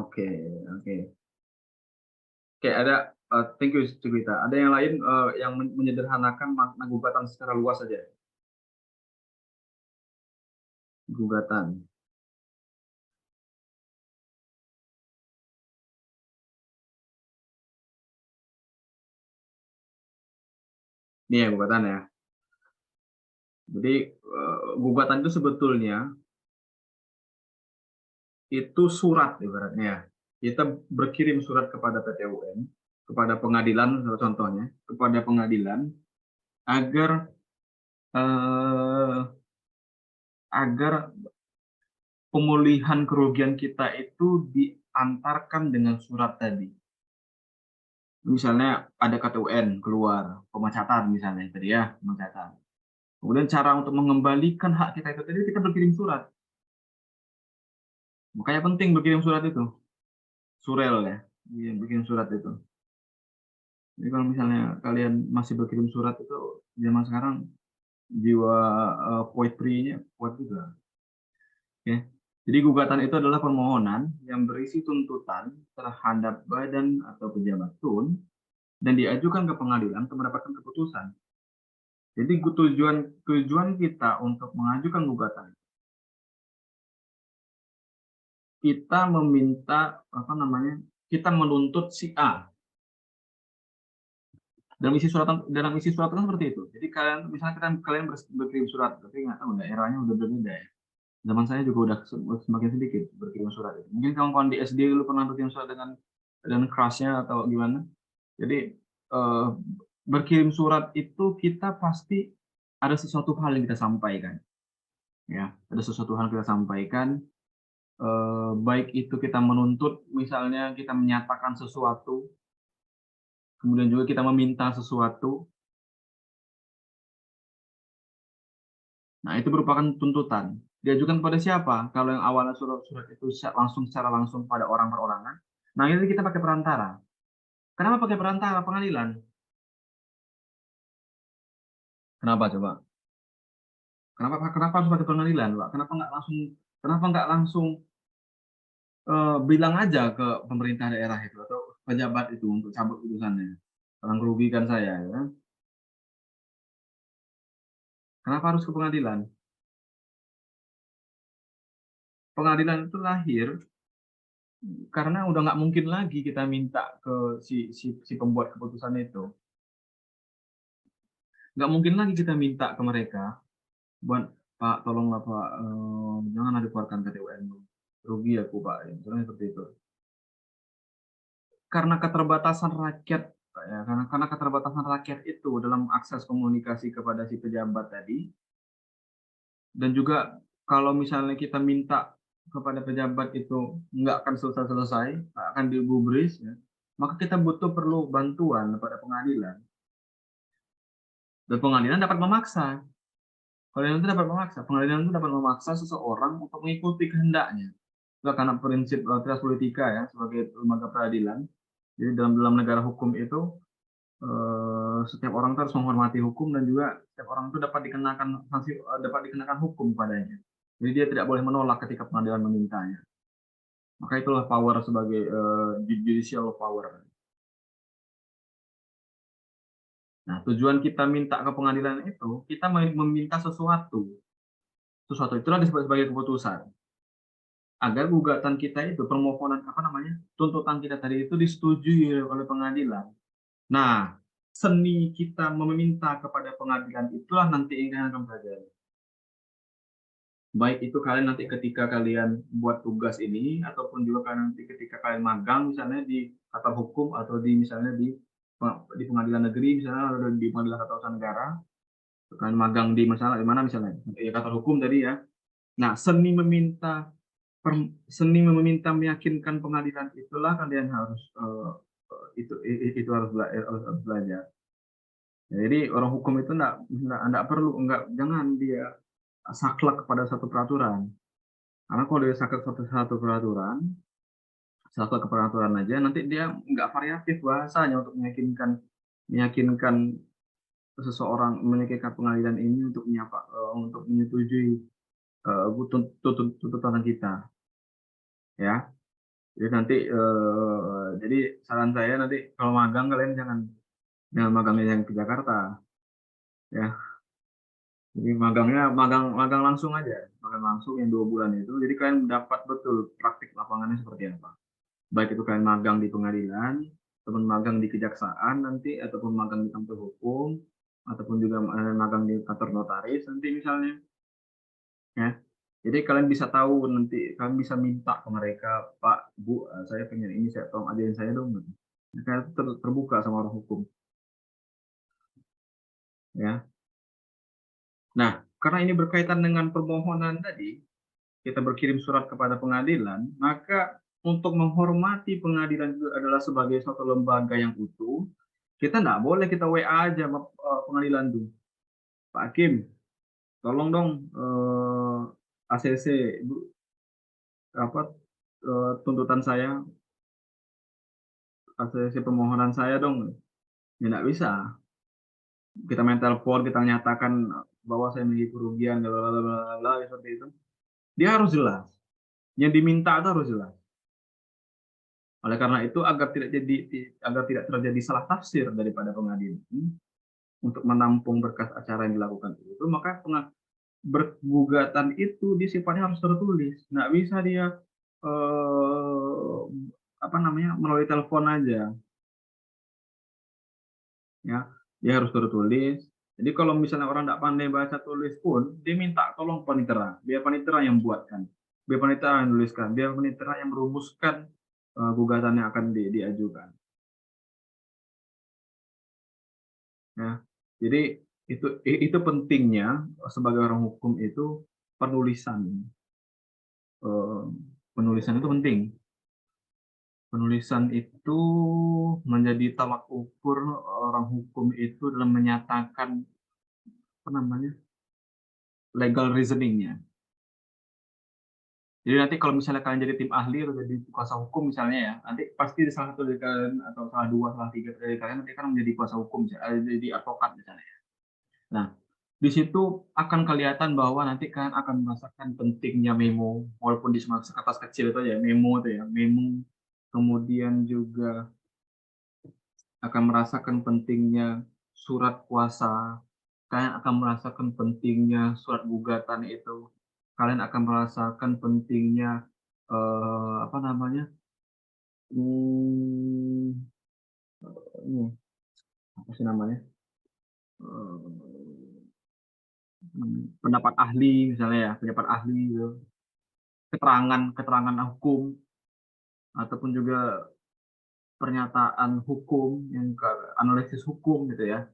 Oke. Oke, ada thank you Cikwita. Ada yang lain yang menyederhanakan makna gugatan secara luas saja? Gugatan. Ini ya gugatan ya. Jadi gugatan itu sebetulnya itu surat ibaratnya. Kita berkirim surat kepada PT UN, kepada pengadilan contohnya, kepada pengadilan agar pemulihan kerugian kita itu diantarkan dengan surat tadi. Misalnya ada kata UN keluar, pemecatan misalnya tadi ya, pemecatan. Kemudian cara untuk mengembalikan hak kita itu tadi kita berkirim surat. Makanya penting berkirim surat itu. Surel ya, bikin surat itu. Jadi kalau misalnya kalian masih berkirim surat itu zaman sekarang jiwa poetry-nya kuat juga. Oke. Jadi gugatan itu adalah permohonan yang berisi tuntutan terhadap badan atau pejabat tun dan diajukan ke pengadilan untuk mendapatkan keputusan. Jadi tujuan kita untuk mengajukan gugatan, kita meminta kita menuntut si A. Dalam isi surat kan seperti itu. Jadi misalnya kalian berkirim surat, tapi nggak tahu daerahnya udah berbeda ya. Zaman saya juga udah semakin sedikit berkirim surat. Mungkin kawan-kawan di SD dulu pernah berkirim surat dengan crush-nya atau gimana. Jadi berkirim surat itu kita pasti ada sesuatu hal yang kita sampaikan. Ya, ada sesuatu hal yang kita sampaikan. Baik itu kita menuntut, misalnya kita menyatakan sesuatu, kemudian juga kita meminta sesuatu. Nah, itu merupakan tuntutan. Diajukan pada siapa? Kalau yang awalnya surat-surat itu secara langsung pada orang perorangan, nah ini kita pakai perantara. Kenapa pakai perantara? Pengadilan. Kenapa coba? Kenapa harus pakai pengadilan, Pak? Kenapa nggak langsung bilang aja ke pemerintah daerah itu atau pejabat itu untuk cabut putusannya? Orang merugikan saya, ya. Kenapa harus ke pengadilan? Pengadilan itu lahir karena udah nggak mungkin lagi kita minta ke si pembuat keputusan itu. Nggak mungkin lagi kita minta ke mereka buat Pak, tolonglah Pak, janganlah dikeluarkan PTUN, rugi aku Pak, misalnya seperti itu. Karena keterbatasan rakyat, Pak, ya, karena keterbatasan rakyat itu dalam akses komunikasi kepada si pejabat tadi, dan juga kalau misalnya kita minta kepada pejabat itu nggak akan selesai-selesai, akan digubris, ya, maka kita perlu bantuan pada pengadilan. Dan pengadilan dapat memaksa. Pengadilan itu dapat memaksa seseorang untuk mengikuti kehendaknya. Itu karena prinsip trias politika ya sebagai lembaga peradilan. Jadi dalam negara hukum itu setiap orang harus menghormati hukum dan juga setiap orang itu dapat dikenakan sanksi, dapat dikenakan hukum padanya. Jadi dia tidak boleh menolak ketika pengadilan memintanya. Maka itulah power sebagai judicial power. Nah, tujuan kita minta ke pengadilan itu, kita meminta sesuatu. Sesuatu itulah disebut sebagai keputusan. Agar gugatan kita itu, permohonan tuntutan kita tadi itu disetujui oleh pengadilan. Nah, seni kita meminta kepada pengadilan itulah nanti yang akan pelajari. Baik itu kalian nanti ketika kalian buat tugas ini, ataupun juga kalian nanti ketika kalian magang misalnya di kantor hukum atau misalnya di pengadilan negeri misalnya atau di pengadilan tata usaha negara, kalian magang di mana misalnya ya kantor hukum tadi ya. Nah, seni meminta meyakinkan pengadilan itulah kalian harus itu harus belajar. Jadi orang hukum itu enggak perlu jangan dia saklek kepada satu peraturan. Karena kalau dia saklek satu peraturan, saklek ke peraturan aja nanti dia enggak variatif bahasanya untuk meyakinkan seseorang, meyakinkan pengadilan ini untuk menyetujui tuntutan kita. Ya. Jadi nanti jadi saran saya nanti kalau magang kalian jangan magangnya yang ke Jakarta. Ya. Jadi magang langsung aja, magang langsung yang 2 bulan itu. Jadi kalian dapat betul praktik lapangannya seperti apa. Baik itu kalian magang di pengadilan, ataupun magang di kejaksaan nanti, ataupun magang di kantor hukum, ataupun juga magang di kantor notaris nanti misalnya. Ya. Jadi kalian bisa tahu nanti, kalian bisa minta ke mereka, Pak, Bu, saya pengen ini, saya tolong ajarin saya dong. Kalian terbuka sama orang hukum. Ya. Nah, karena ini berkaitan dengan permohonan tadi, kita berkirim surat kepada pengadilan, maka untuk menghormati pengadilan itu adalah sebagai suatu lembaga yang utuh, kita nggak boleh kita WA aja sama pengadilan itu. Pak Hakim, tolong dong ACC tuntutan saya, ACC permohonan saya dong. Ya nggak bisa. Kita main telepon, kita nyatakan bahwa saya memiliki kerugian, seperti itu. Dia harus jelas. Yang diminta itu harus jelas. Oleh karena itu agar tidak terjadi salah tafsir daripada pengadilan untuk menampung berkas acara yang dilakukan itu, maka gugatan itu sifatnya harus tertulis. Nggak bisa dia melalui telepon aja. Ya, dia harus tertulis. Jadi kalau misalnya orang nggak pandai baca tulis pun, dia minta tolong panitera, biar panitera yang buatkan, biar panitera yang nuliskan, biar panitera yang merumuskan gugatan yang akan diajukan. Ya, jadi itu pentingnya sebagai orang hukum itu penulisan. Penulisan itu penting. Penulisan itu menjadi tolak ukur orang hukum itu dalam menyatakan legal reasoning-nya. Jadi nanti kalau misalnya kalian jadi tim ahli atau jadi kuasa hukum misalnya ya, nanti pasti salah satu dari kalian atau salah 2, salah 3 dari kalian nanti kan menjadi kuasa hukum, jadi advokat misalnya. Nah, di situ akan kelihatan bahwa nanti kalian akan merasakan pentingnya memo, walaupun di kertas kecil itu ya, memo itu ya, memo. Kemudian juga akan merasakan pentingnya surat kuasa, kalian akan merasakan pentingnya surat gugatan itu, kalian akan merasakan pentingnya pendapat ahli misalnya ya, pendapat ahli gitu. Keterangan hukum ataupun juga pernyataan hukum yang analisis hukum gitu ya.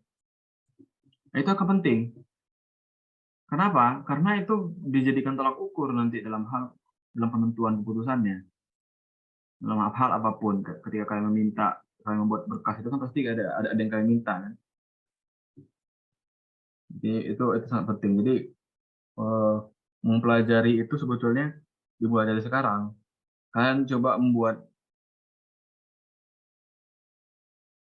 Nah, itu akan penting. Kenapa? Karena itu dijadikan tolak ukur nanti dalam penentuan keputusannya. Dalam hal apapun, ketika kalian membuat berkas itu kan pasti ada yang kalian minta kan. Jadi itu sangat penting. Jadi mempelajari itu sebetulnya dimulai dari sekarang. Kalian coba membuat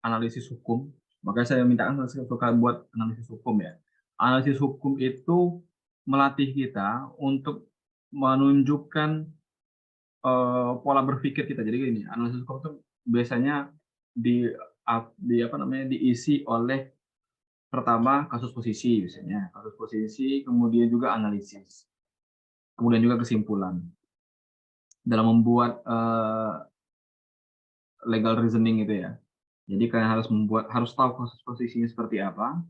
analisis hukum. Makanya saya minta kalian buat analisis hukum ya. Analisis hukum itu melatih kita untuk menunjukkan pola berpikir kita. Jadi gini, analisis hukum itu biasanya diisi oleh pertama kasus posisi biasanya, kasus posisi, kemudian juga analisis, kemudian juga kesimpulan. Dalam membuat legal reasoning itu ya. Jadi kalian harus tahu kasus posisinya seperti apa.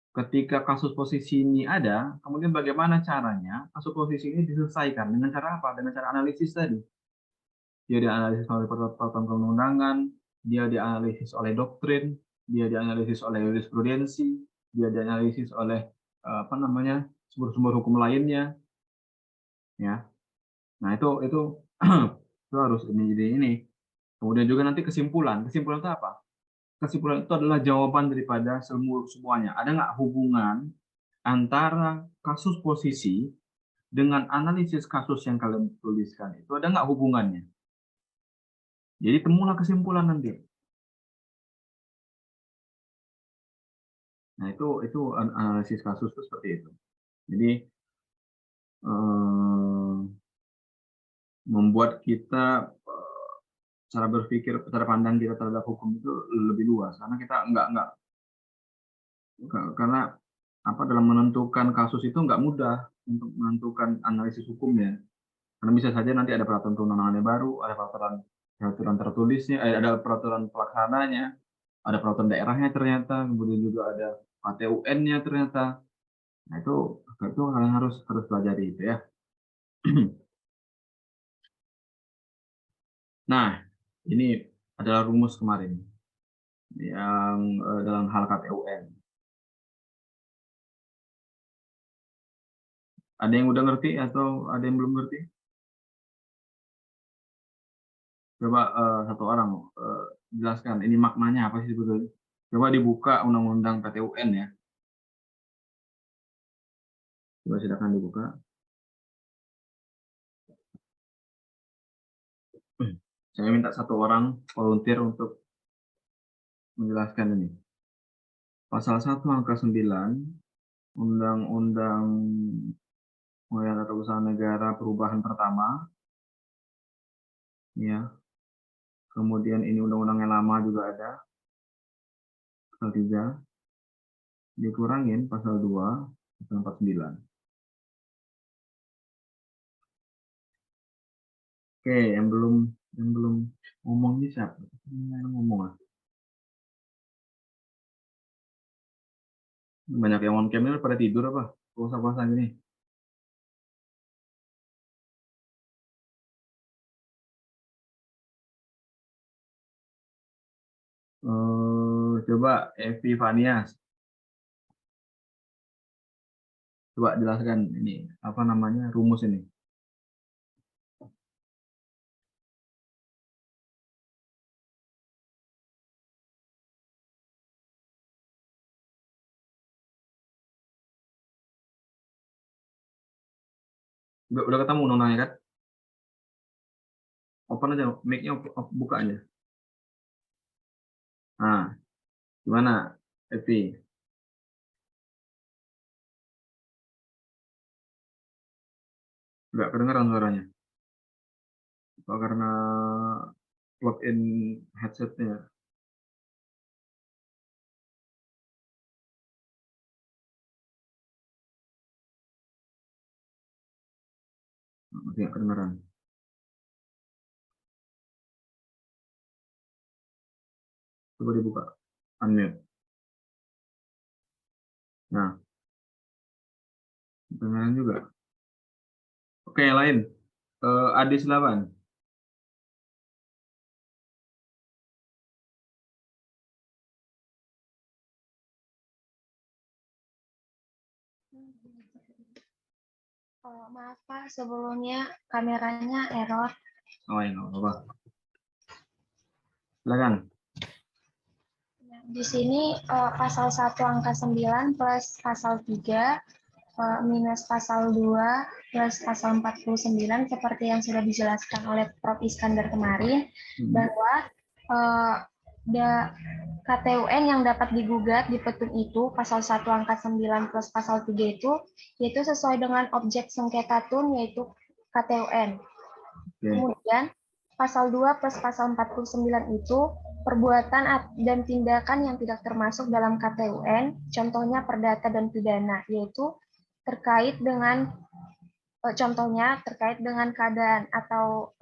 Ketika kasus posisi ini ada, kemudian bagaimana caranya kasus posisi ini diselesaikan, dengan cara apa? Dengan cara analisis tadi. Dia dianalisis oleh peraturan perundang-undangan, dia dianalisis oleh doktrin, dia dianalisis oleh jurisprudensi, dia dianalisis oleh sumber-sumber hukum lainnya, ya. Nah itu itu harus ini. Kemudian juga nanti kesimpulan itu apa? Kesimpulan itu adalah jawaban daripada semuanya. Ada nggak hubungan antara kasus posisi dengan analisis kasus yang kalian tuliskan? Itu ada nggak hubungannya? Jadi temulah kesimpulan nanti. Nah itu analisis kasus itu seperti itu. Jadi membuat kita cara berpikir, cara pandang kita terhadap hukum itu lebih luas. Karena kita karena dalam menentukan kasus itu nggak mudah untuk menentukan analisis hukumnya. Karena bisa saja nanti ada peraturan perundang-undangannya baru, ada peraturan tertulisnya, ada peraturan pelaksananya, ada peraturan daerahnya ternyata, kemudian juga ada PTUN-nya ternyata. Nah itu kalian harus pelajari itu ya. Nah ini adalah rumus kemarin yang dalam hal KTUN. Ada yang udah ngerti atau ada yang belum ngerti? Coba satu orang jelaskan ini maknanya apa sih sebetulnya. Coba dibuka undang-undang PTUN ya. Coba silakan dibuka. Saya minta satu orang volunteer untuk menjelaskan ini. Pasal 1 angka 9 Undang-Undang Pengadilan Tata Usaha Negara perubahan pertama. Ya. Kemudian ini undang-undang yang lama juga ada. Pasal 3. Dikurangin pasal 2, pasal 49. Oke, yang belum ngomong ini siapa? Ngomong lah. Banyak yang on cam pada tidur apa? Puasa-puasa gini. Coba Evi Vanias. Coba jelaskan ini apa namanya rumus ini. Udah ketemu undang-undangnya kan? Open aja, mic-nya buka aja. Nah, gimana Evi? Nggak kedengeran suaranya. Apa karena plug in headsetnya? Masih nggak kedengeran. Coba dibuka, unmute. Nah, Kedengaran juga. Oke, yang lain. Adi silakan. Maaf Pak, sebelumnya kameranya error. Oh, ya, nggak apa-apa. Silakan. Di sini pasal 1 angka 9 plus pasal 3 minus pasal 2 plus pasal 49 seperti yang sudah dijelaskan oleh Prof. Iskandar kemarin, bahwa KTUN yang dapat digugat di petun itu pasal 1 angka 9 plus pasal 3 itu yaitu sesuai dengan objek sengketa tun yaitu KTUN. Kemudian pasal 2 plus pasal 49 itu perbuatan dan tindakan yang tidak termasuk dalam KTUN, contohnya perdata dan pidana, yaitu terkait dengan contohnya terkait dengan keadaan atau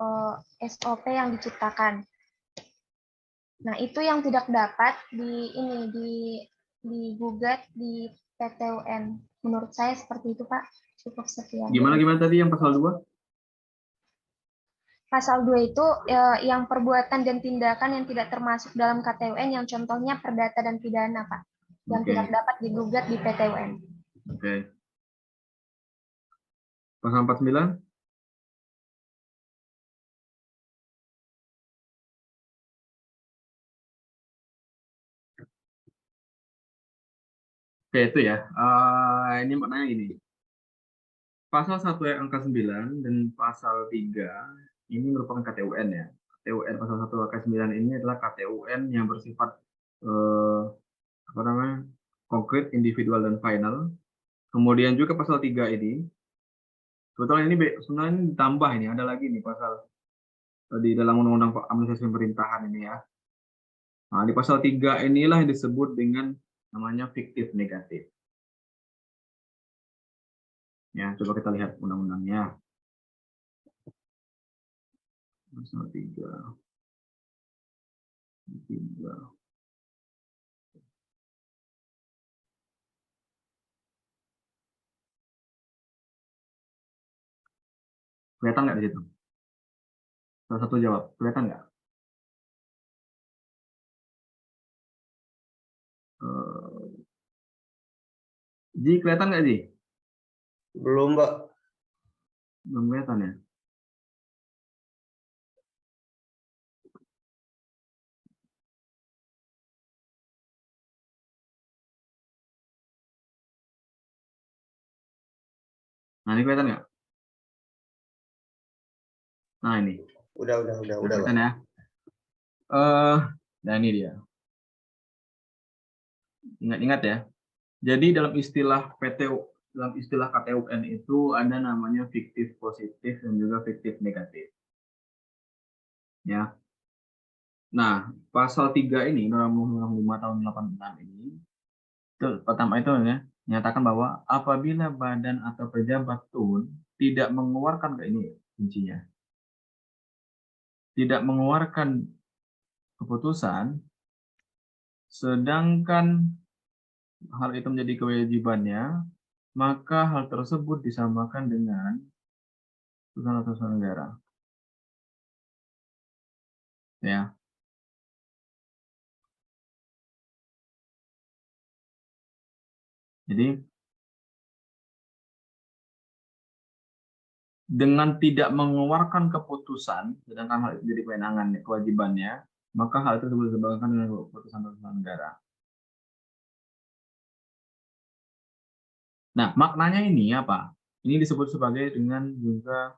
SOP yang diciptakan. Nah, itu yang tidak dapat digugat di PTUN. Menurut saya seperti itu, Pak. Cukup sekian. Gimana tadi yang pasal 2? Pasal 2 itu yang perbuatan dan tindakan yang tidak termasuk dalam KTUN, yang contohnya perdata dan pidana, Pak. Yang tidak dapat digugat di PTUN. Oke. Pasal 49? Oke, itu ya. Ini maknanya gini. Pasal 1 angka 9 dan pasal 3 ini merupakan KTUN ya. KTUN pasal 1 angka 9 ini adalah KTUN yang bersifat konkret, individual, dan final. Kemudian juga pasal 3 ini, sebetulnya ini sebenarnya ditambah ini, ada lagi nih pasal di dalam Undang-Undang Administrasi Pemerintahan ini ya. Nah, di pasal 3 inilah yang disebut dengan namanya fiktif negatif. Ya, coba kita lihat undang-undangnya. Pasal 3. Kelihatan nggak di situ? Salah satu jawab, kelihatan nggak? Ji, kelihatan nggak Ji? Belum, Mbak. Belum kelihatan ya? Nah, ini kelihatan nggak? Nah, ini. Udah, Kelihatan ya? Nah, ini dia. Ingat-ingat ya. Jadi dalam istilah KTUN itu ada namanya fiktif positif dan juga fiktif negatif. Ya. Nah, pasal 3 ini, Undang-Undang 5 tahun 86 ini, itu pertama itu ya, menyatakan bahwa apabila badan atau pejabat tun tidak mengeluarkan ini kuncinya, tidak mengeluarkan keputusan, sedangkan hal itu menjadi kewajibannya, maka hal tersebut disamakan dengan putusan negara. Ya. Jadi dengan tidak mengeluarkan keputusan, sedangkan hal itu menjadi kewajibannya, maka hal itu disebabkan dengan putusan negara. Nah, maknanya ini apa? Ini disebut sebagai dengan juga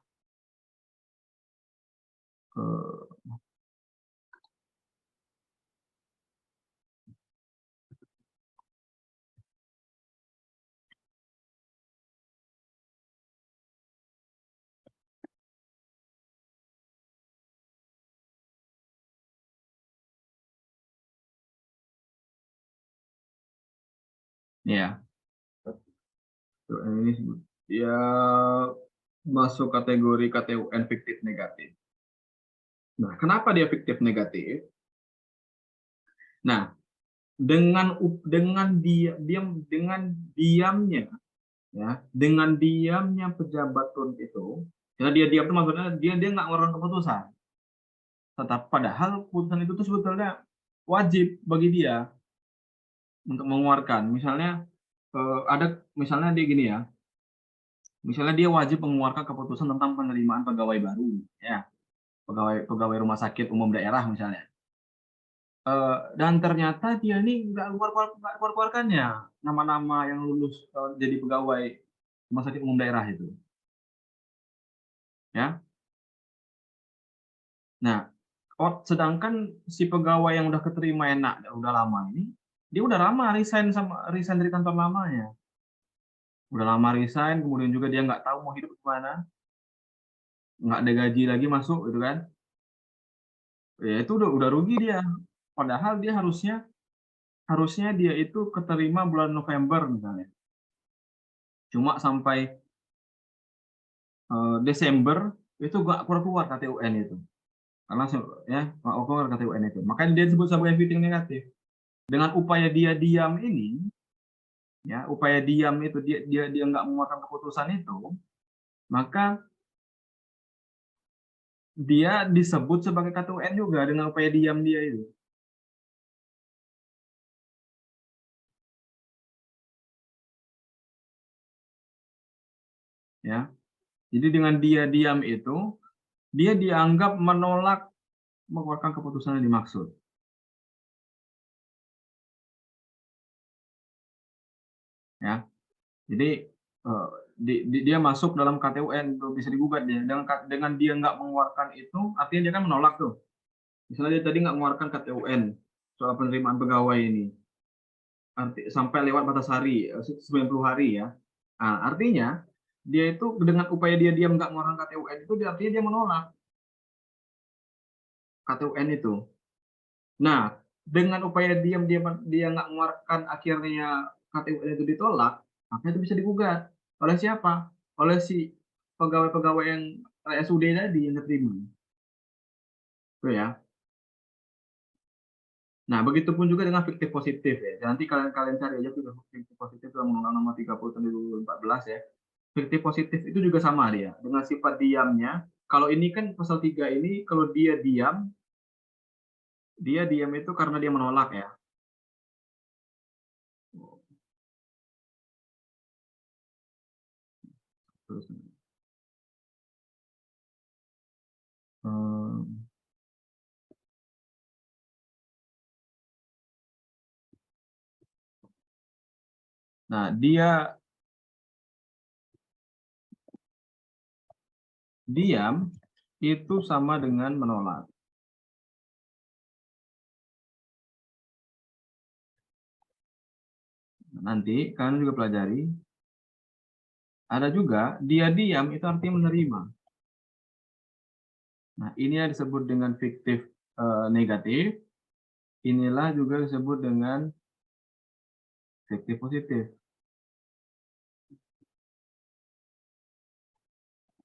ya. Ini ya masuk kategori KTUN fiktif negatif. Nah, kenapa dia fiktif negatif? Nah, dengan diamnya Ya, dengan diamnya pejabat tun itu, karena dia diam itu maksudnya dia nggak mengeluarkan keputusan. Tetapi padahal keputusan itu tuh sebetulnya wajib bagi dia untuk mengeluarkan. Misalnya ada misalnya dia gini ya, misalnya dia wajib mengeluarkan keputusan tentang penerimaan pegawai baru, ya pegawai rumah sakit umum daerah misalnya. Dan ternyata dia ini nggak keluarkannya nama-nama yang lulus jadi pegawai rumah sakit umum daerah itu, ya. Nah, sedangkan si pegawai yang udah keterima enak, udah lama ini, dia udah lama resign dari kantor lamanya. Udah lama resign, kemudian juga dia nggak tahu mau hidup kemana, nggak ada gaji lagi masuk, gitu kan. Ya itu udah rugi dia. Padahal dia harusnya dia itu keterima bulan November misalnya. Cuma sampai Desember itu nggak keluar KTUN itu. Karena ya nggak keluar KTUN itu. Makanya dia disebut sebagai voting negatif. Dengan upaya dia diam ini, ya upaya diam itu dia nggak mengeluarkan keputusan itu, maka dia disebut sebagai KTUN juga dengan upaya diam dia itu. Ya, jadi dengan dia diam itu, dia dianggap menolak mengeluarkan keputusan yang dimaksud. Ya, jadi dia masuk dalam KTUN tuh bisa digugat dia. Dengan dia nggak mengeluarkan itu, artinya dia kan menolak tuh. Misalnya dia tadi nggak mengeluarkan KTUN soal penerimaan pegawai ini, sampai lewat batas hari 90 hari ya. Nah, artinya dia itu dengan upaya dia diam nggak mengeluarkan KTUN itu artinya dia menolak KTUN itu. Nah, dengan upaya diam dia nggak mengeluarkan akhirnya KTUN itu ditolak, maka itu bisa digugat oleh siapa? Oleh si pegawai-pegawai yang RSUD tadi yang diterima. Itu ya. Nah, begitupun juga dengan fiktif positif ya. Nanti kalian cari aja tuh fiktif positif dalam Undang-Undang Nomor 30 Tahun 2014 ya. Fiktif positif itu juga sama dia dengan sifat diamnya. Kalau ini kan pasal 3 ini kalau dia diam itu karena dia menolak ya. Terus, nah, dia diam itu sama dengan menolak. Nanti kalian juga pelajari. Ada juga dia diam itu artinya menerima. Nah, ini yang disebut dengan fiktif negatif. Inilah juga disebut dengan fiktif positif.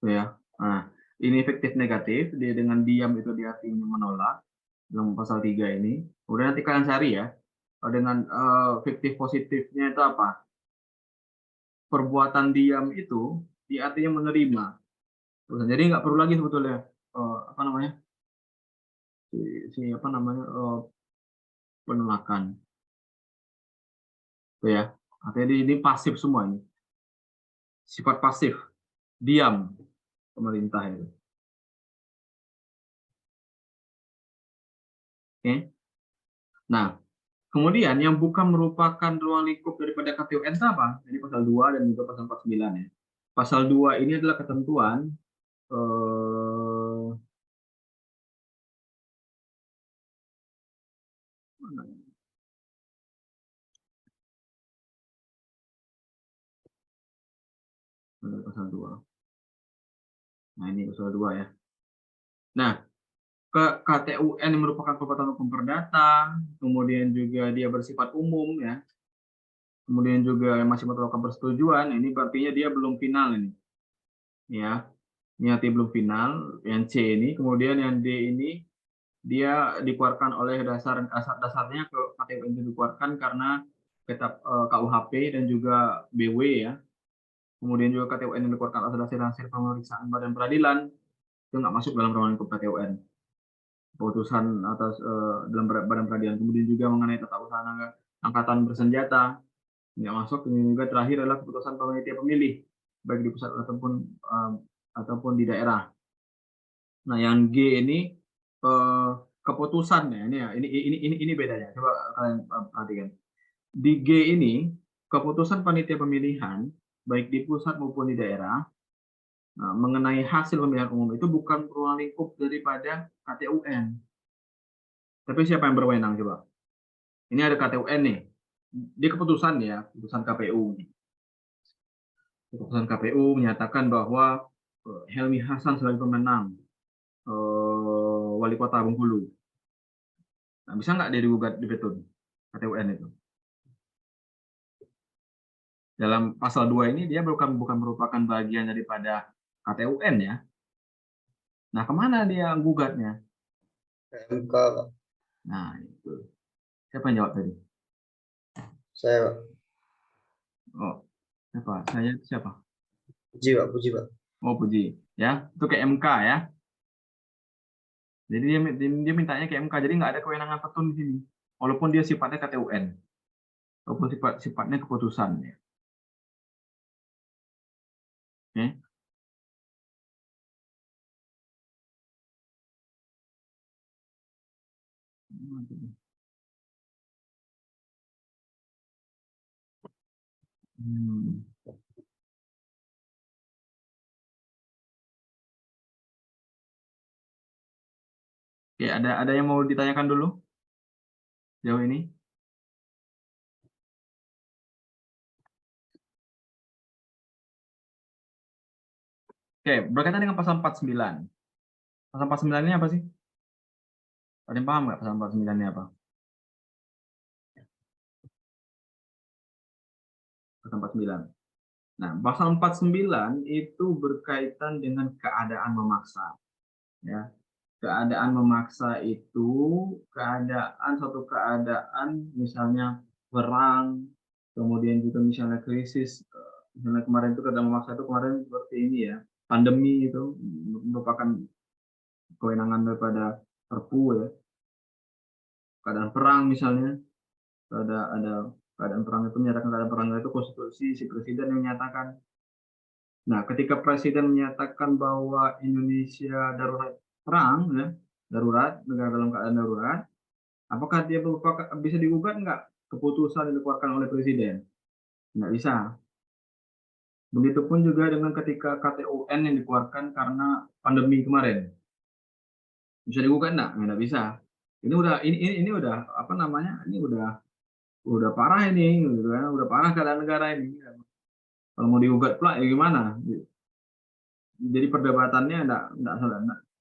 Tuh ya. Nah, ini fiktif negatif, dia dengan diam itu dia artinya menolak dalam pasal 3 ini. Kemudian nanti kalian cari ya, dengan fiktif positifnya itu apa? Perbuatan diam itu dia artinya menerima. Jadi nggak perlu lagi sebetulnya apa namanya? Apa namanya? Penolakan. Tuh ya. Artinya ini pasif semua ini. Sifat pasif, diam pemerintah itu. Oke. Nah, kemudian yang bukan merupakan ruang lingkup daripada KTUN itu apa? Jadi pasal 2 dan juga pasal 49 ya. Pasal 2 ini adalah ketentuan pasal 2. Nah, ini pasal 2 ya. Nah, KTUN yang merupakan kekuatan hukum perdata, kemudian juga dia bersifat umum ya. Kemudian juga yang masih memerlukan persetujuan, ini berarti dia belum final ini. Ya. Ini artinya belum final, yang C ini, kemudian yang D ini dia dikeluarkan oleh dasarnya ke KTUN itu dikeluarkan karena kitab KUHP dan juga BW ya. kemudian juga KTUN yang dikeluarkan atas dasar hasil pemeriksaan badan peradilan, itu nggak masuk dalam ruang lingkup KTUN. Keputusan atas dalam badan peradilan, kemudian juga mengenai tata usaha angkatan bersenjata, nggak masuk. Ini juga terakhir adalah keputusan panitia pemilih, baik di pusat ataupun di daerah. Nah, yang G ini keputusannya ini bedanya. Coba kalian perhatikan. Di G ini keputusan panitia pemilihan baik di pusat maupun di daerah mengenai hasil pemilihan umum itu bukan ruang lingkup daripada KTUN. Tapi siapa yang berwenang coba? Ini ada KTUN nih. Di keputusan ya, keputusan KPU. Keputusan KPU menyatakan bahwa Helmi Hasan sebagai pemenang wali kota Bengkulu. Nah, bisa nggak dia digugat di petun KTUN itu? Dalam pasal 2 ini dia bukan merupakan bagian daripada KTUN ya. Nah, kemana dia gugatnya? MK. Nah, itu. Siapa yang jawab tadi? Saya Oh, siapa? Saya siapa? Puji, Pak. Puji, Pak. Oh, Puji. Ya, itu ke MK ya. Jadi dia mintanya ke MK. Jadi nggak ada kewenangan petun di sini. Walaupun dia sifatnya KTUN. Walaupun sifatnya keputusan ya. Oke. Oke, ada yang mau ditanyakan dulu jauh ini? Oke, berkaitan dengan pasal 49. Pasal 49 ini apa sih? Ada yang paham nggak pasal 49 ini apa? Pasal 49. Nah, pasal 49 itu berkaitan dengan keadaan memaksa. Ya. Keadaan memaksa itu suatu keadaan misalnya perang, kemudian juga misalnya krisis, misalnya kemarin itu keadaan memaksa itu kemarin seperti ini ya, pandemi itu merupakan kewenangan daripada Perpu ya. Keadaan perang misalnya, ada keadaan perang itu menyatakan keadaan perang itu konstitusi si presiden yang menyatakan. Nah, ketika presiden menyatakan bahwa Indonesia darurat perang, ya, darurat, negara dalam keadaan darurat, apakah dia bisa digugat nggak keputusan yang dikeluarkan oleh presiden? Nggak bisa. Begitupun juga dengan ketika KTUN yang dikeluarkan karena pandemi kemarin. Bisa digugat nggak? Nggak bisa. Ini udah apa namanya? Ini udah parah ini, gitu kan? Udah parah keadaan negara ini. Kalau mau digugat pula ya gimana? Jadi perdebatannya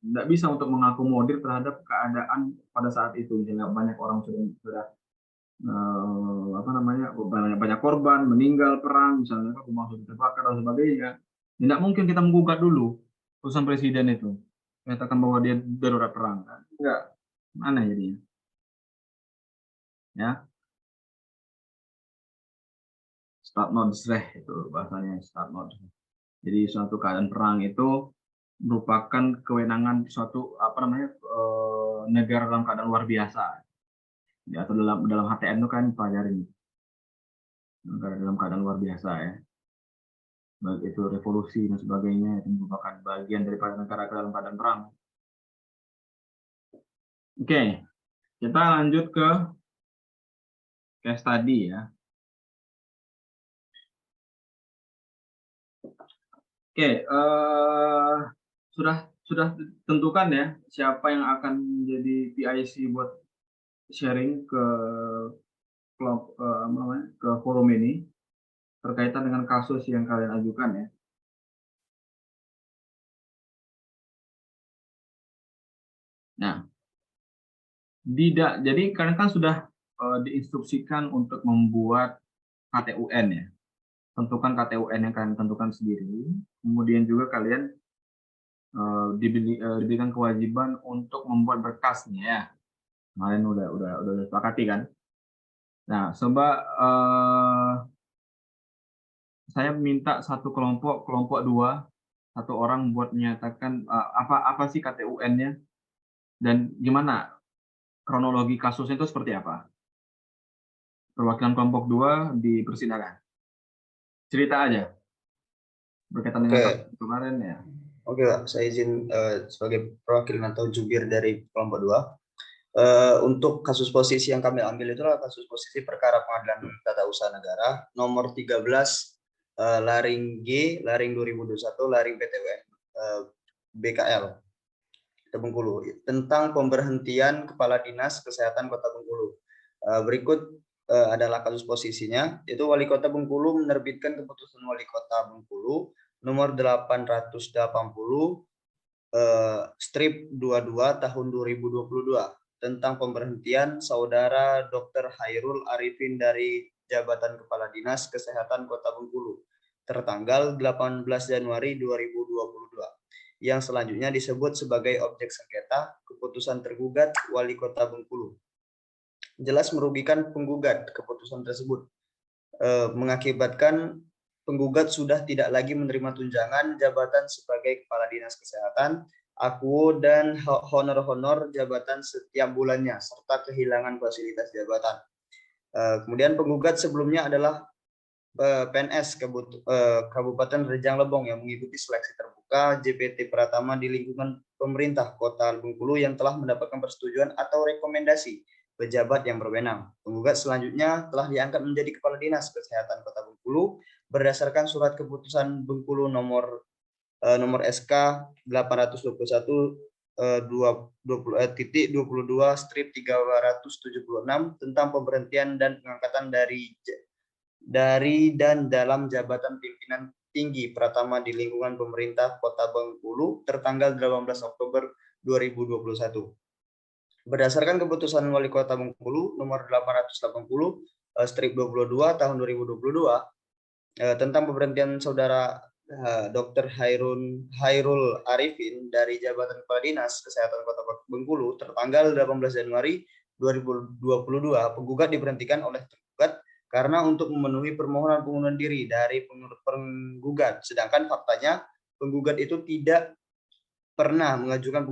nggak bisa untuk mengakomodir terhadap keadaan pada saat itu. Misalnya banyak orang sudah apa namanya, banyak korban meninggal perang, misalnya rumah sudah terbakar dan sebagainya. Tidak mungkin kita menggugat dulu putusan presiden itu menyatakan bahwa dia darurat perang. Enggak, mana jadinya? Ya, start not itu bahasanya, start not. Jadi suatu keadaan perang itu merupakan kewenangan suatu negara dalam keadaan luar biasa. Ya, atau dalam HTN itu kan pelajarin negara dalam keadaan luar biasa ya. Baik itu revolusi dan sebagainya, itu merupakan bagian daripada negara dalam keadaan perang. Oke, kita lanjut ke case study ya. Oke, sudah tentukan ya siapa yang akan menjadi PIC buat sharing ke ke forum ini berkaitan dengan kasus yang kalian ajukan ya. Nah, jadi kalian kan sudah diinstruksikan untuk membuat KTUN ya. Tentukan KTUN yang kalian tentukan sendiri. Kemudian juga kalian diberikan kewajiban untuk membuat berkasnya ya. Kalian udah sepakati kan? Nah, saya minta satu kelompok 2, satu orang buat menyatakan apa sih KTUN-nya dan gimana kronologi kasusnya itu seperti apa. Perwakilan kelompok 2 dipersilakan. Cerita aja berkaitan dengan Oke. kasus kemarin ya. Oke, Pak. Saya izin sebagai perwakilan atau jubir dari kelompok 2. Untuk kasus posisi yang kami ambil itulah kasus posisi perkara Pengadilan Tata Usaha Negara nomor 13 laring G laring 2021 laring PTUN BKL Kota Bengkulu tentang pemberhentian Kepala Dinas Kesehatan Kota Bengkulu. Berikut adalah kasus posisinya, yaitu Wali Kota Bengkulu menerbitkan keputusan Wali Kota Bengkulu nomor 880 strip 22 tahun 2022 tentang pemberhentian Saudara Dr. Hairul Arifin dari jabatan Kepala Dinas Kesehatan Kota Bengkulu tertanggal 18 Januari 2022 yang selanjutnya disebut sebagai objek sengketa keputusan tergugat Wali Kota Bengkulu. Jelas merugikan penggugat keputusan tersebut, mengakibatkan penggugat sudah tidak lagi menerima tunjangan jabatan sebagai Kepala Dinas Kesehatan, akuo dan honor-honor jabatan setiap bulannya, serta kehilangan fasilitas jabatan. Kemudian penggugat sebelumnya adalah PNS Kabupaten Rejang Lebong yang mengikuti seleksi terbuka JPT Pratama di lingkungan pemerintah Kota Bengkulu yang telah mendapatkan persetujuan atau rekomendasi pejabat yang berwenang. Penggugat selanjutnya telah diangkat menjadi Kepala Dinas Kesehatan Kota Bengkulu berdasarkan surat keputusan Bengkulu nomor SK 821 22 strip 376 tentang pemberhentian dan pengangkatan dari dan dalam jabatan pimpinan tinggi Pratama di lingkungan pemerintah Kota Bengkulu tertanggal 18 Oktober 2021. Berdasarkan keputusan Wali Kota Bengkulu nomor 880 strip 22 tahun 2022 tentang pemberhentian Saudara Dr. Hairul Arifin dari jabatan Kepala Dinas Kesehatan Kota Bengkulu tertanggal 18 Januari 2022, penggugat diberhentikan oleh tergugat karena untuk memenuhi permohonan pengunduran diri dari penggugat, sedangkan faktanya penggugat itu tidak pernah mengajukan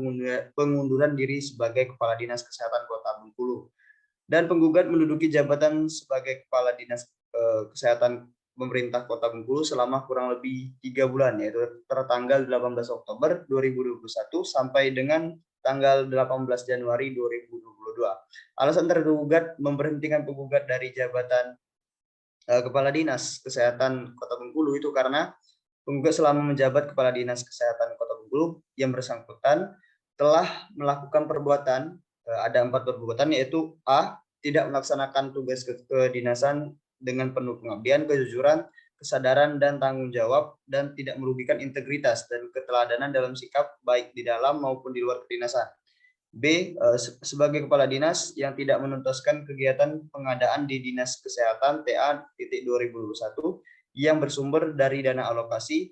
pengunduran diri sebagai Kepala Dinas Kesehatan Kota Bengkulu, dan penggugat menduduki jabatan sebagai Kepala Dinas Kesehatan pemerintah Kota Bengkulu selama kurang lebih 3 bulan, yaitu tertanggal 18 Oktober 2021 sampai dengan tanggal 18 Januari 2022. Alasan tergugat memberhentikan penggugat dari jabatan Kepala Dinas Kesehatan Kota Bengkulu itu karena penggugat selama menjabat Kepala Dinas Kesehatan Kota Bengkulu yang bersangkutan telah melakukan perbuatan, ada 4 perbuatan, yaitu A. Tidak melaksanakan tugas kedinasan dengan penuh pengabdian, kejujuran, kesadaran, dan tanggung jawab, dan tidak merugikan integritas dan keteladanan dalam sikap baik di dalam maupun di luar kedinasan. B. Sebagai Kepala Dinas yang tidak menuntaskan kegiatan pengadaan di Dinas Kesehatan TA 2021 yang bersumber dari dana alokasi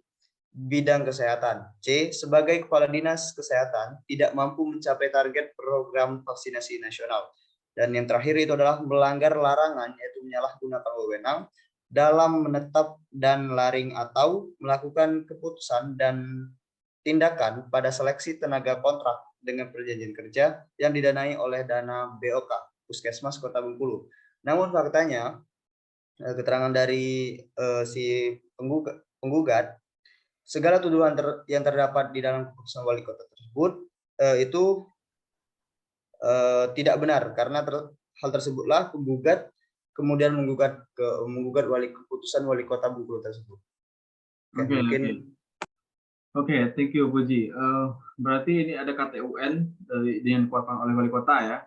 bidang kesehatan. C. Sebagai Kepala Dinas Kesehatan tidak mampu mencapai target program vaksinasi nasional. Dan yang terakhir itu adalah melanggar larangan, yaitu menyalahgunakan wewenang dalam menetap dan laring atau melakukan keputusan dan tindakan pada seleksi tenaga kontrak dengan perjanjian kerja yang didanai oleh dana BOK Puskesmas Kota Bengkulu. Namun faktanya keterangan dari si penggugat, segala tuduhan yang terdapat di dalam keputusan Wali Kota tersebut itu tidak benar, karena hal tersebutlah penggugat kemudian menggugat keputusan Wali Kota Bengkulu tersebut. Oke, thank you Puji. Berarti ini ada KTUN yang dikeluarkan oleh Wali Kota ya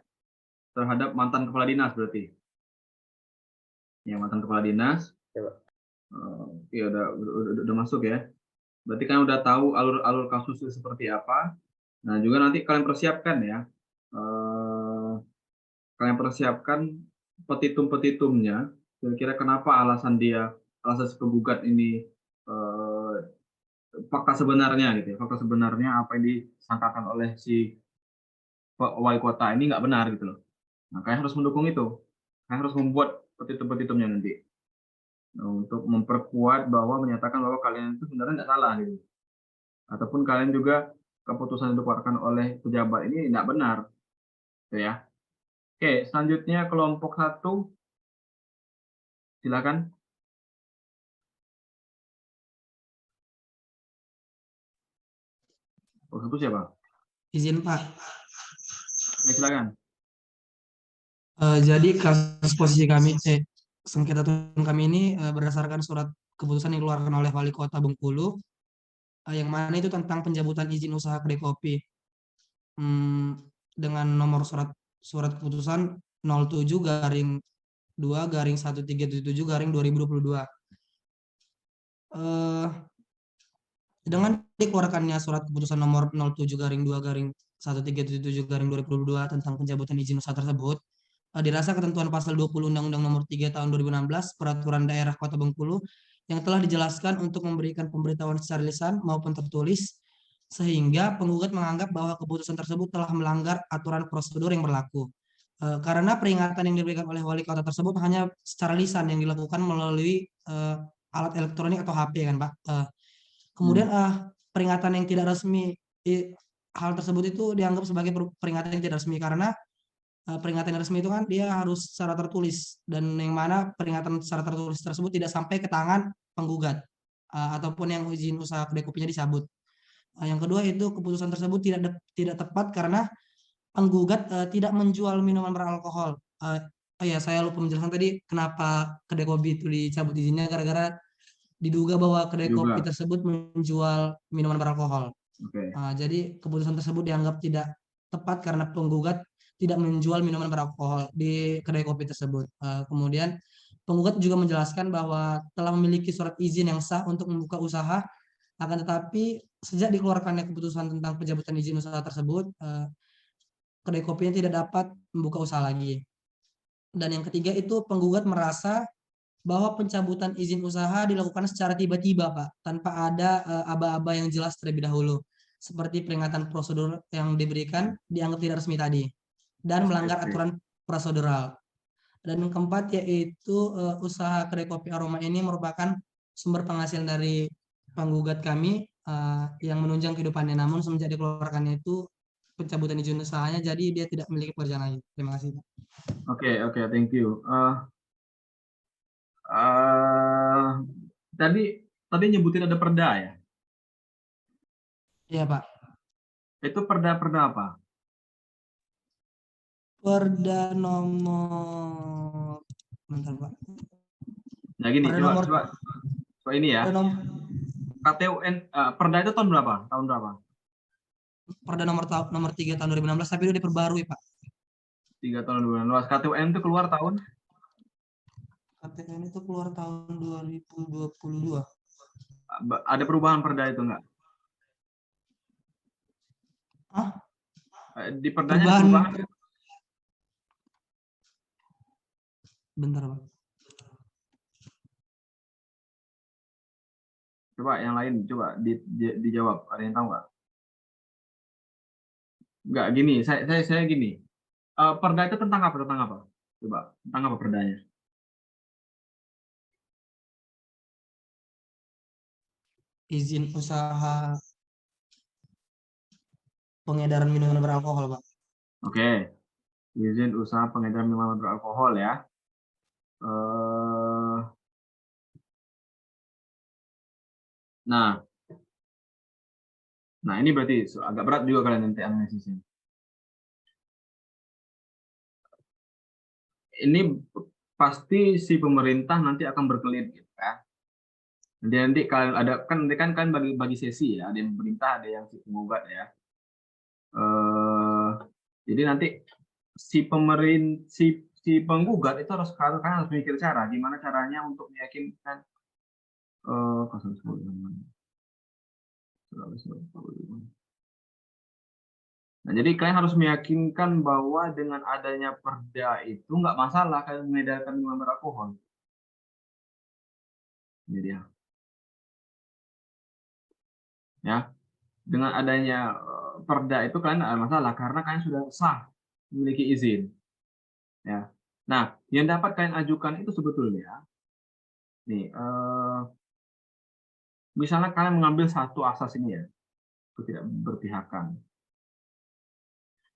terhadap mantan Kepala Dinas berarti. Ya, mantan Kepala Dinas. Ya udah masuk ya. Berarti kan udah tahu alur kasusnya seperti apa. Nah, juga nanti kalian persiapkan ya. Kalian persiapkan petitum-petitumnya. Kira-kira kenapa alasan si penggugat ini fakta sebenarnya gitu ya. Fakta sebenarnya apa yang disangkakan oleh si Wali Kota ini nggak benar gitu loh. Nah, kalian harus mendukung itu. Kalian harus membuat petitum-petitumnya nanti. untuk memperkuat bahwa menyatakan bahwa kalian itu sebenarnya tidak salah gitu. Ataupun kalian juga keputusan yang dikeluarkan oleh pejabat ini tidak benar. Gitu ya. Oke, selanjutnya kelompok 1. Silakan. Kelompok 1 siapa? Izin Pak. Oke, silakan. Jadi kasus posisi kami, sengketa tuntutan kami ini berdasarkan surat keputusan yang dikeluarkan oleh Wali Kota Bengkulu, yang mana itu tentang pencabutan izin usaha kedai kopi. Dengan nomor surat keputusan 07/2/1377/2022. Dengan dikeluarkannya surat keputusan nomor 07/2/1377/2022 tentang pencabutan izin usaha tersebut, dirasa ketentuan pasal 20 Undang-Undang Nomor 3 Tahun 2016 Peraturan Daerah Kota Bengkulu yang telah dijelaskan untuk memberikan pemberitahuan secara lisan maupun tertulis, sehingga penggugat menganggap bahwa keputusan tersebut telah melanggar aturan prosedur yang berlaku. Karena peringatan yang diberikan oleh wali kota tersebut hanya secara lisan yang dilakukan melalui alat elektronik atau HP kan Pak. Kemudian peringatan yang tidak resmi, hal tersebut itu dianggap sebagai peringatan yang tidak resmi karena peringatan resmi itu kan dia harus secara tertulis, dan yang mana peringatan secara tertulis tersebut tidak sampai ke tangan penggugat ataupun yang izin usaha kedai kopinya dicabut. Yang kedua itu keputusan tersebut tidak tepat karena penggugat tidak menjual minuman beralkohol. Ya saya lupa menjelaskan tadi kenapa kedai kopi itu dicabut izinnya, gara-gara diduga bahwa kedai kopi tersebut menjual minuman beralkohol. Jadi keputusan tersebut dianggap tidak tepat karena penggugat tidak menjual minuman beralkohol di kedai kopi tersebut. Kemudian penggugat juga menjelaskan bahwa telah memiliki surat izin yang sah untuk membuka usaha, akan tetapi sejak dikeluarkannya keputusan tentang pencabutan izin usaha tersebut, kedai kopinya tidak dapat membuka usaha lagi. Dan yang ketiga itu penggugat merasa bahwa pencabutan izin usaha dilakukan secara tiba-tiba Pak, tanpa ada aba-aba yang jelas terlebih dahulu, seperti peringatan prosedur yang diberikan dianggap tidak resmi tadi, dan melanggar aturan prosedural. Dan yang keempat yaitu usaha kedai kopi Aroma ini merupakan sumber penghasilan dari penggugat kami yang menunjang kehidupannya, namun semenjak dikeluarkannya itu pencabutan izin usahanya, jadi dia tidak memiliki pekerjaan lagi. Terima kasih. Oke, thank you. Tadi nyebutin ada perda ya? Iya Pak. Itu perda apa? Perda nomor, bentar Pak. Nah gini, coba ini ya. KTUN, perda itu tahun berapa? Perda nomor 3 tahun 2016, tapi itu diperbarui Pak. 3 tahun 2016. KTUN itu keluar tahun? KTUN itu keluar tahun 2022. Ada perubahan perda itu enggak? Di perdanya perubahan. Bentar Pak. Coba yang lain, coba dijawab. Ada yang tahu nggak? Nggak, gini, saya gini. Perda itu tentang apa? Coba, tentang apa perdanya? Izin usaha pengedaran minuman beralkohol Pak. Oke, izin usaha pengedaran minuman beralkohol ya. Nah ini berarti agak berat juga kalian nanti analisisnya. Ini pasti si pemerintah nanti akan berkelit gitu ya. Nanti kalian ada kan bagi sesi ya, ada yang pemerintah, ada yang si penggugat ya. Jadi nanti si penggugat itu harus mikir cara gimana caranya untuk meyakinkan Nah, jadi kalian harus meyakinkan bahwa dengan adanya perda itu nggak masalah kalian mengedarkan minuman beralkohol. Jadi ya, dengan adanya perda itu kalian nggak masalah karena kalian sudah sah memiliki izin. Ya. Nah, yang dapat kalian ajukan itu sebetulnya Nih, misalnya kalian mengambil satu asas ini ya, ketidakberpihakan.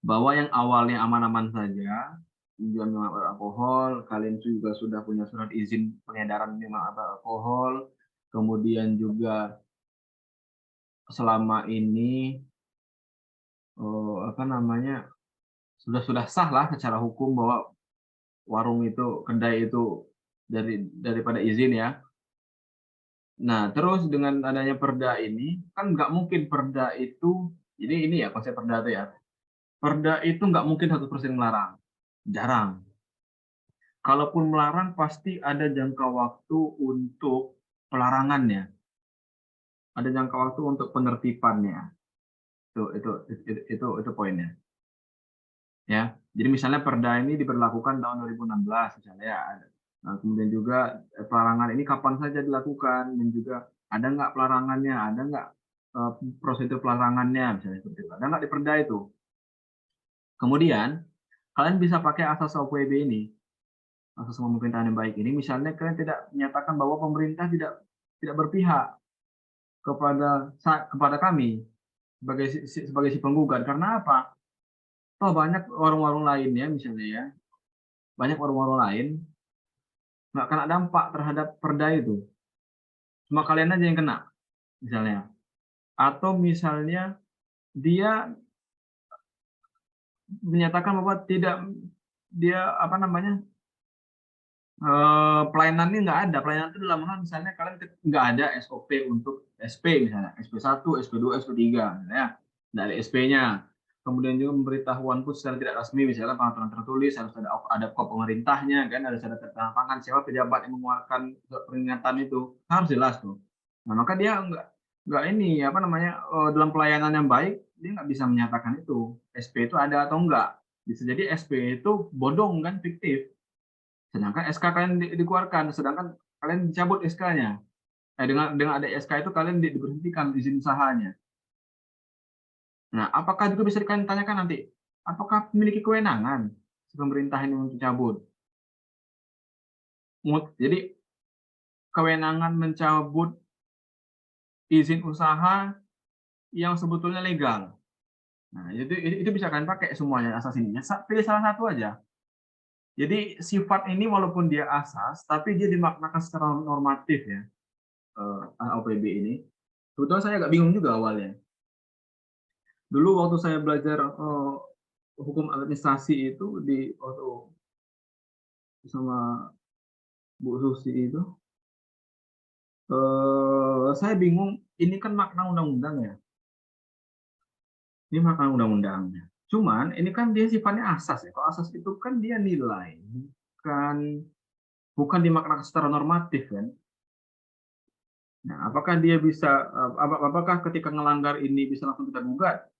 Bahwa yang awalnya aman-aman saja, penjualan minuman beralkohol, kalian juga sudah punya surat izin pengedaran minuman beralkohol, kemudian juga selama ini sudah sah lah secara hukum bahwa warung itu, kedai itu daripada izin ya. Nah, terus dengan adanya perda ini, kan nggak mungkin perda itu, jadi ini ya konsep perda itu ya. Perda itu nggak mungkin 100% melarang, jarang. Kalaupun melarang pasti ada jangka waktu untuk pelarangannya, ada jangka waktu untuk penertibannya. Itu poinnya. Ya, jadi misalnya perda ini diberlakukan tahun 2016 misalnya ya. Nah, kemudian juga pelarangan ini kapan saja dilakukan dan juga ada nggak pelarangannya, ada nggak prosedur pelarangannya misalnya seperti itu. Ada nggak di perda itu? Kemudian kalian bisa pakai asas OPB ini, asas pemerintahan yang baik ini. Misalnya kalian tidak menyatakan bahwa pemerintah tidak berpihak kepada kami sebagai si penggugat. Karena apa? Toh banyak warung-warung lain ya misalnya ya, banyak warung-warung lain nggak kena dampak terhadap perda itu, cuma kalian aja yang kena misalnya. Atau misalnya dia menyatakan bahwa pelayanannya nggak ada. Pelayanan itu dalam hal misalnya kalian nggak ada SOP untuk SP misalnya, SP1, SP2, SP3 misalnya, nggak ada SP-nya. Kemudian juga pemberitahuan pun secara tidak resmi, misalnya pengaturan tertulis harus ada kop pemerintahnya, kan harus ada tanda tangan siapa pejabat yang mengeluarkan peringatan itu, harus jelas tuh. Nah, maka dia nggak ini dalam pelayanan yang baik dia nggak bisa menyatakan itu SP itu ada atau enggak. Bisa jadi SP itu bodong kan, fiktif. Sedangkan SK kalian dikeluarkan, sedangkan kalian dicabut SK-nya. Dengan ada SK itu kalian diberhentikan izin usahanya. Nah, apakah juga bisa kalian tanyakan nanti, apakah memiliki kewenangan si pemerintah ini untuk cabut? Jadi kewenangan mencabut izin usaha yang sebetulnya legal. Nah, itu bisa kalian pakai semuanya asas ini. Pilih salah satu aja. Jadi sifat ini walaupun dia asas, tapi dia dimaknakan secara normatif ya, OPB ini. Sebetulnya saya agak bingung juga awalnya. Dulu waktu saya belajar hukum administrasi itu waktu sama Bu Susi itu, saya bingung. Ini kan makna undang-undang ya. Ini makna undang-undangnya. Cuman ini kan dia sifatnya asas ya. Kalau asas itu kan dia nilai, bukan dimaknakan secara normatif kan. Nah, apakah dia bisa, apakah ketika melanggar ini bisa langsung kita gugat?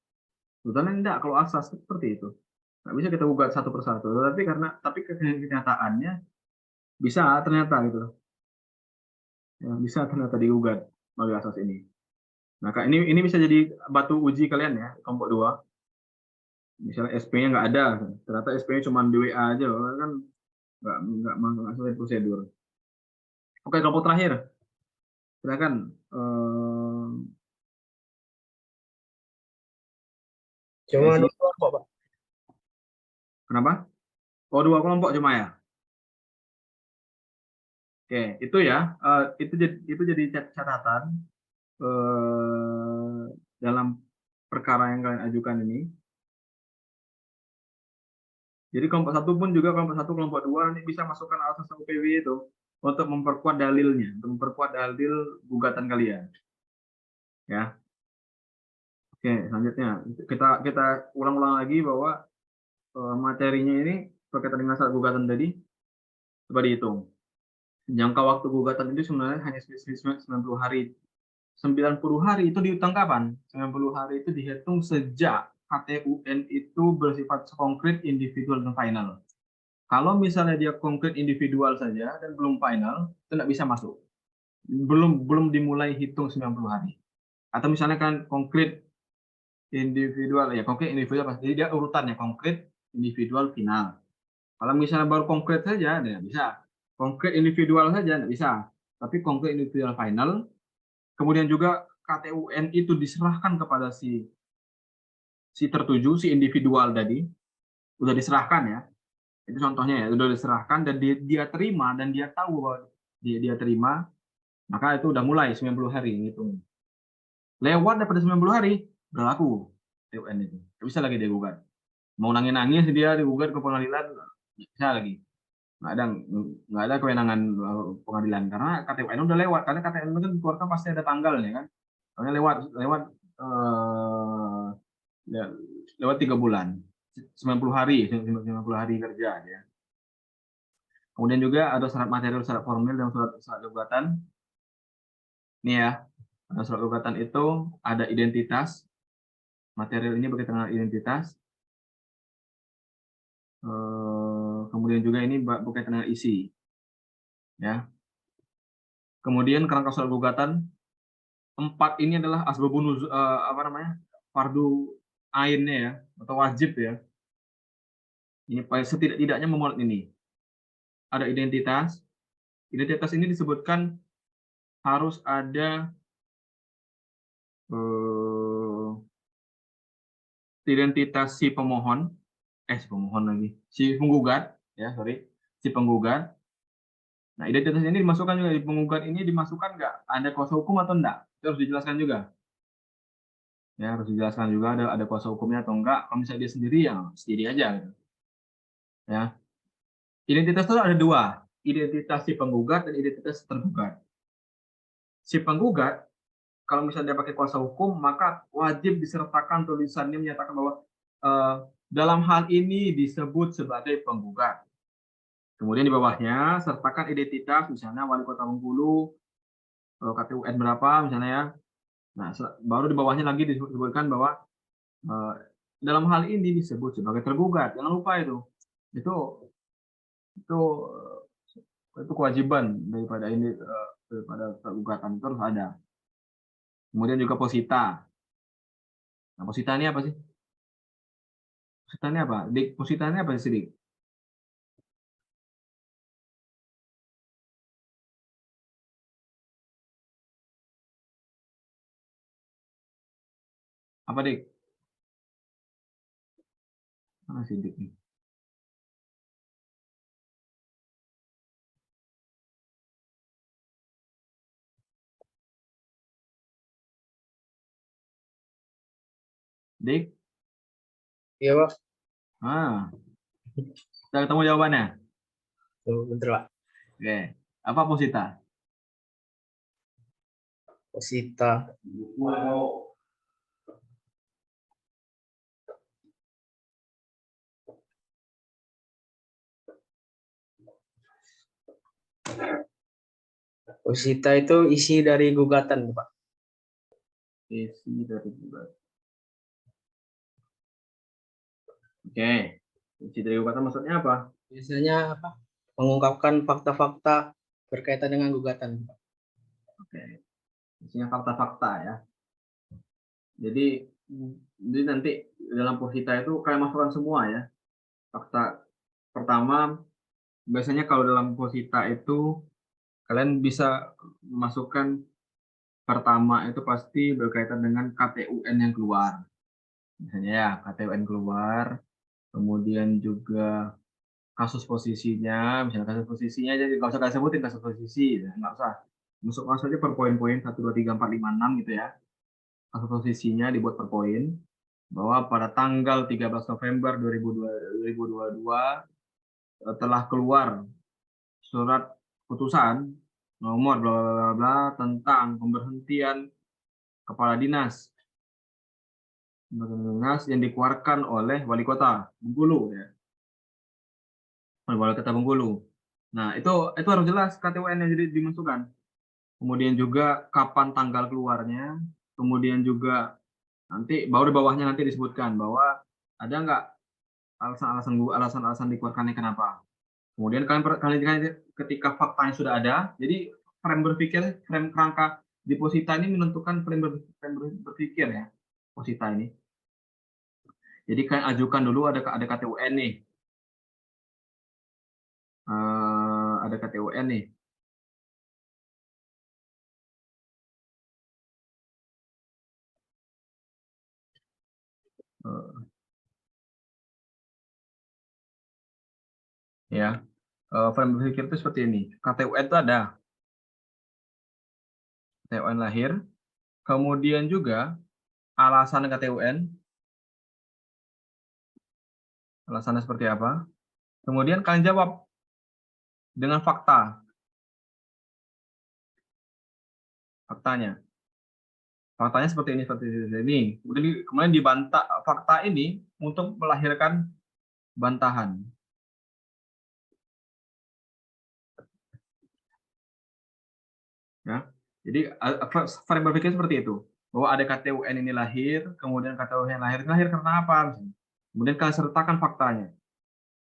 Sebetulnya enggak, kalau asas seperti itu. Nggak bisa kita gugat satu persatu. Tapi kenyataannya bisa ternyata gitu. Ya, bisa ternyata digugat melalui asas ini. Nah, ini bisa jadi batu uji kalian ya, kelompok 2. Misalnya SP-nya nggak ada, ternyata SP-nya cuma di WA aja, kan nggak sesuai prosedur. Oke, kelompok terakhir. Silakan. Cuma 2 kelompok, Pak. Kenapa? Oh, 2 kelompok cuma ya? Oke, itu ya. Itu jadi catatan dalam perkara yang kalian ajukan ini. Jadi kelompok 1 pun juga kelompok 1, kelompok 2 nanti bisa masukkan asas OPW itu untuk memperkuat dalilnya, untuk memperkuat dalil gugatan kalian. Ya. Oke, selanjutnya kita ulang-ulang lagi bahwa materinya ini berkaitan dengan syarat gugatan tadi. Coba dihitung. Jangka waktu gugatan itu sebenarnya hanya 90 hari. 90 hari itu dihitung kapan? 90 hari itu dihitung sejak KTUN itu bersifat konkret, individual, dan final. Kalau misalnya dia konkret individual saja dan belum final, itu tidak bisa masuk. Belum dimulai hitung 90 hari. Atau misalnya kan konkret individual, ya konkret individual pasti dia urutannya konkret, individual, final. Kalau misalnya baru konkret saja, tidak bisa. Konkret individual saja tidak bisa. tapi konkret individual final. Kemudian juga KTUN itu diserahkan kepada si tertuju, si individual tadi, udah diserahkan ya. Itu contohnya ya, udah diserahkan dan dia terima dan dia tahu bahwa dia terima, maka itu udah mulai 90 hari gitu. Lewat daripada 90 hari, berlaku TUN itu. Nggak bisa lagi dia gugat. Mau nangis-nangis dia digugat ke pengadilan, nggak bisa lagi. Nggak ada kewenangan pengadilan karena KTUN udah lewat. Karena KTUN itu kan dikeluarkan pasti ada tanggalnya kan. Soalnya lewat 3 bulan, 90 hari kerja ya. Kemudian juga ada syarat material, syarat formil, dan surat gugatan. Ini ya, ada surat gugatan itu ada identitas. Material ini berkaitan dengan identitas. Kemudian juga ini berkaitan dengan isi. Ya. Kemudian kerangka surat gugatan 4 ini adalah asbabun nuzul, fardu ainnya ya, atau wajib ya. Ini setidak-tidaknya memuat ini. Ada identitas. Identitas ini disebutkan harus ada identitas si pemohon, si penggugat, ya si penggugat. Nah, identitas ini dimasukkan juga di penggugat ini, dimasukkan nggak ada kuasa hukum atau enggak? Itu harus dijelaskan juga. Ya, harus dijelaskan juga ada kuasa hukumnya atau enggak. Kalau misalnya dia sendiri, ya sendiri aja. Gitu. Ya, identitas itu ada 2, identitas si penggugat dan identitas tergugat. Si penggugat, kalau misalnya dia pakai kuasa hukum, maka wajib disertakan tulisannya menyatakan bahwa dalam hal ini disebut sebagai penggugat. Kemudian di bawahnya sertakan identitas, misalnya wali kota Bengkulu, KTUN berapa misalnya ya. Nah, baru di bawahnya lagi disebutkan bahwa dalam hal ini disebut sebagai tergugat. Jangan lupa itu kewajiban daripada tergugatan itu harus ada. Kemudian juga posita. Nah, posita ini apa sih? Posita ini apa? Posita ini apa sih, Dik? Apa, Dik? Mana sih, Dik nih? Dik? Iya, Pak. Kita ketemu jawabannya. Bentar, Pak. Oke. Apa posita? Posita. Posita itu isi dari gugatan, Pak. Isi dari gugatan. Oke. Isi dari gugatan maksudnya apa? Biasanya apa? Mengungkapkan fakta-fakta berkaitan dengan gugatan, Pak. Oke. Isinya fakta-fakta ya. Jadi nanti dalam posita itu kalian masukkan semua ya. Fakta pertama, biasanya kalau dalam posita itu kalian bisa masukkan pertama itu pasti berkaitan dengan KTUN yang keluar. Misalnya ya, KTUN keluar, kemudian juga kasus posisinya, misalnya kasus posisinya aja nggak usah kalian sebutin kasus posisi, nggak usah. Masuk aja per poin-poin 1, 2, 3, 4, 5, 6 gitu ya. Kasus posisinya dibuat per poin bahwa pada tanggal 13 November 2022 telah keluar surat putusan nomor bla bla bla tentang pemberhentian kepala dinas yang dikeluarkan oleh wali kota Bengkulu ya. Wali kota Bengkulu. Nah, itu harus jelas KTUN yang jadi dimasukkan. Kemudian juga kapan tanggal keluarnya, kemudian juga nanti baru di bawahnya nanti disebutkan bahwa ada nggak alasan dikeluarkannya kenapa. Kemudian kalian ketika faktanya sudah ada, jadi frame kerangka deposita ini menentukan frame berpikir ya, posita ini. Jadi kalian ajukan dulu ada KTUN nih. Ada KTUN nih. Ya, frame berpikir itu seperti ini. KTUN itu ada KTUN lahir, kemudian juga alasan KTUN, alasannya seperti apa. Kemudian kalian jawab dengan fakta. Faktanya. Faktanya seperti ini, seperti ini. Kemudian dibantah fakta ini untuk melahirkan bantahan. Ya. Jadi frame berpikir seperti itu. Bahwa ada KTUN ini lahir, kemudian KTUN yang lahir karena apa? Kemudian kalian sertakan faktanya.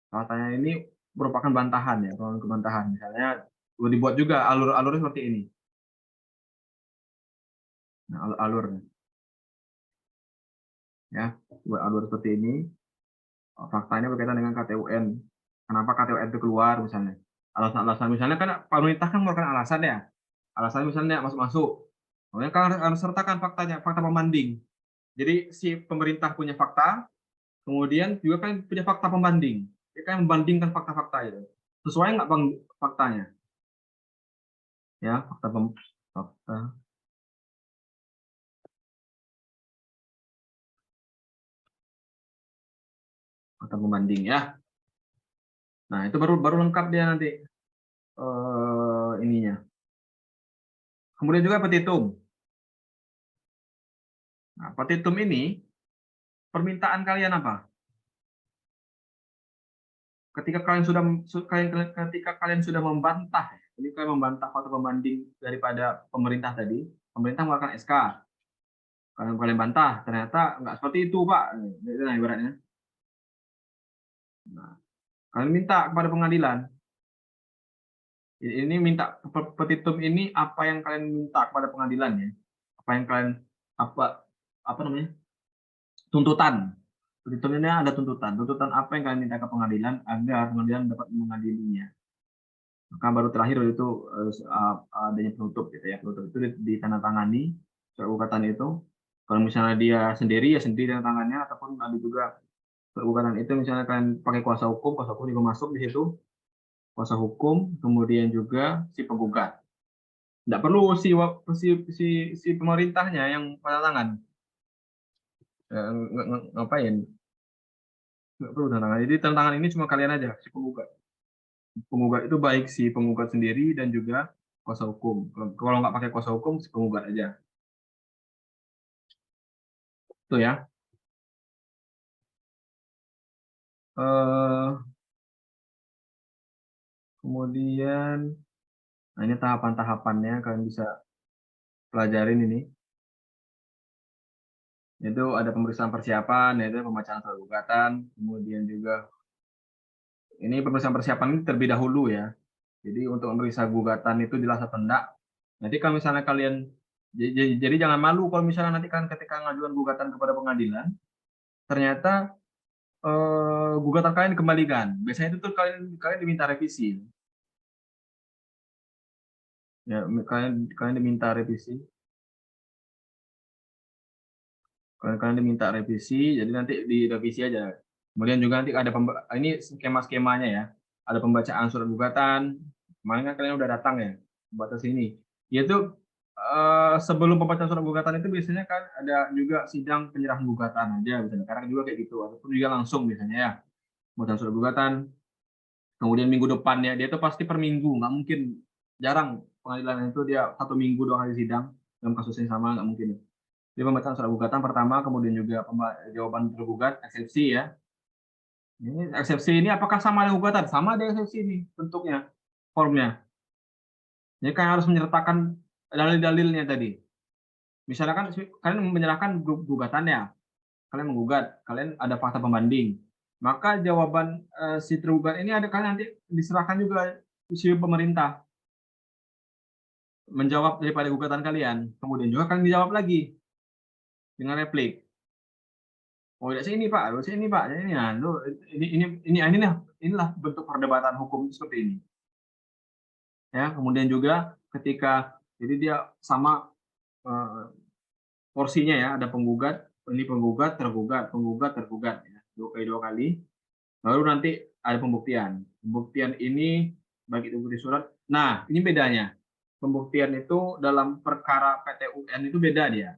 Faktanya ini merupakan bantahan ya, kebantahan. Misalnya dibuat juga alur-alurnya seperti ini. Nah, alurnya. Ya, buat alur seperti ini. Faktanya berkaitan dengan KTUN. Kenapa KTUN itu keluar misalnya? Alasan-alasan misalnya kan pemerintah kan mengeluarkan alasan ya. Alasan misalnya masuk-masuk. Kemudian kan harus sertakan faktanya, fakta pembanding. Jadi si pemerintah punya fakta, kemudian juga kan punya fakta pembanding. Dia kan membandingkan fakta-fakta itu. Sesuai nggak bang faktanya? Ya, fakta pembanding ya. Nah, itu baru lengkap dia nanti ininya. Kemudian juga petitum. Nah, petitum ini permintaan kalian apa? Ketika kalian sudah membantah, ini kalian membantah fakta pembanding daripada pemerintah tadi, pemerintah mengeluarkan SK. Kalian bantah, ternyata nggak seperti itu, Pak. Nah, ibaratnya. Nah, kalian minta kepada pengadilan. Ini minta petitum ini apa yang kalian minta kepada pengadilan ya? Apa yang kalian apa namanya? Tuntutan. Petitum ini ada tuntutan. Tuntutan apa yang kalian minta ke pengadilan agar pengadilan dapat mengadilinya. Maka baru terakhir itu adanya penutup gitu ya. Penutup itu ditandatangani surat gugatan itu. Kalau misalnya dia sendiri ya sendiri dengan tangannya, ataupun ada juga surat gugatan itu misalnya kalian pakai kuasa hukum juga masuk di situ. Kuasa hukum, kemudian juga si penggugat. Tidak perlu si pemerintahnya yang tanda tangan. Ngapain? Nggak perlu tanda tangan. Jadi tanda tangan ini cuma kalian aja, si penggugat. Penggugat itu baik si penggugat sendiri dan juga kuasa hukum. Kalau nggak pakai kuasa hukum, si penggugat aja. Itu ya. Kemudian, nah ini tahapan-tahapannya kalian bisa pelajarin ini. Itu ada pemeriksaan persiapan, yaitu pembacaan surat gugatan, kemudian juga ini pemeriksaan persiapan ini terlebih dahulu ya. Jadi untuk memeriksa gugatan itu jelas atau enggak. Nanti kalau misalnya kalian, jadi jangan malu kalau misalnya nanti kan ketika ngajukan gugatan kepada pengadilan, ternyata gugatan kalian dikembalikan. Biasanya itu tuh kalian diminta revisi. Ya, kalian diminta revisi. Kalian diminta revisi, jadi nanti direvisi aja. Kemudian juga nanti ada ini skema-skemanya ya. Ada pembacaan surat gugatan. Kemarin kan kalian udah datang ya, batas ini. Yaitu sebelum pembacaan surat gugatan itu biasanya kan ada juga sidang penyerahan gugatan aja misalnya. Karena juga kayak gitu, ataupun juga langsung biasanya ya. Pembacaan surat gugatan. Kemudian minggu depannya dia itu pasti per minggu, nggak mungkin, jarang pengadilan itu dia 1 minggu 2 kali sidang dalam kasus yang sama, nggak mungkin. Jadi pembacaan surat gugatan pertama, kemudian juga jawaban tergugat, eksepsi ya. Ini eksepsi ini apakah sama dengan gugatan? Sama dengan eksepsi ini bentuknya, formnya. Jadi kalian harus menyertakan dalil-dalilnya tadi. Misalnya kan kalian menyerahkan gugatannya, kalian menggugat, kalian ada fakta pembanding. Maka jawaban si tergugat ini kalian nanti diserahkan juga si pemerintah menjawab daripada gugatan kalian. Kemudian juga kalian dijawab lagi dengan replik. Oh, tidak sini Pak, ini Pak, inilah bentuk perdebatan hukum seperti ini. Ya, kemudian juga ketika jadi dia sama porsinya ya, ada penggugat, ini penggugat, tergugat ya. Dua kali. Baru nanti ada pembuktian. Pembuktian ini baik itu bukti surat. Nah, ini bedanya. Pembuktian itu dalam perkara PT-UN itu beda dia.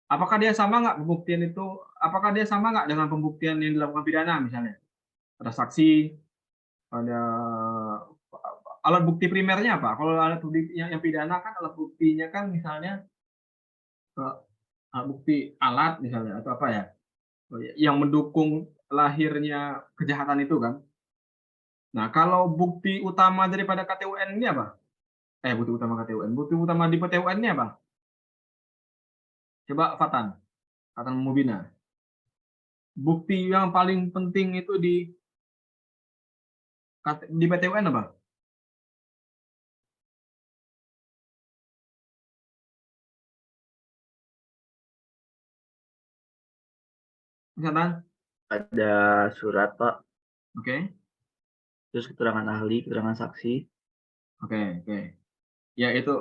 Apakah dia sama nggak pembuktian itu? Apakah dia sama nggak dengan pembuktian yang dilakukan pidana misalnya? Ada saksi, ada alat bukti primernya apa? Kalau alat bukti yang pidana kan alat buktinya kan misalnya alat bukti alat misalnya atau apa ya? Yang mendukung lahirnya kejahatan itu kan. Nah, kalau bukti utama daripada KTUN ini apa? Bukti utama KTUN. Bukti utama di PTUN ini apa? Coba Fatan Mubina. Bukti yang paling penting itu di PTUN apa? Fatan? Ada surat, Pak. Oke. Terus keterangan ahli, keterangan saksi. Oke. Ya itu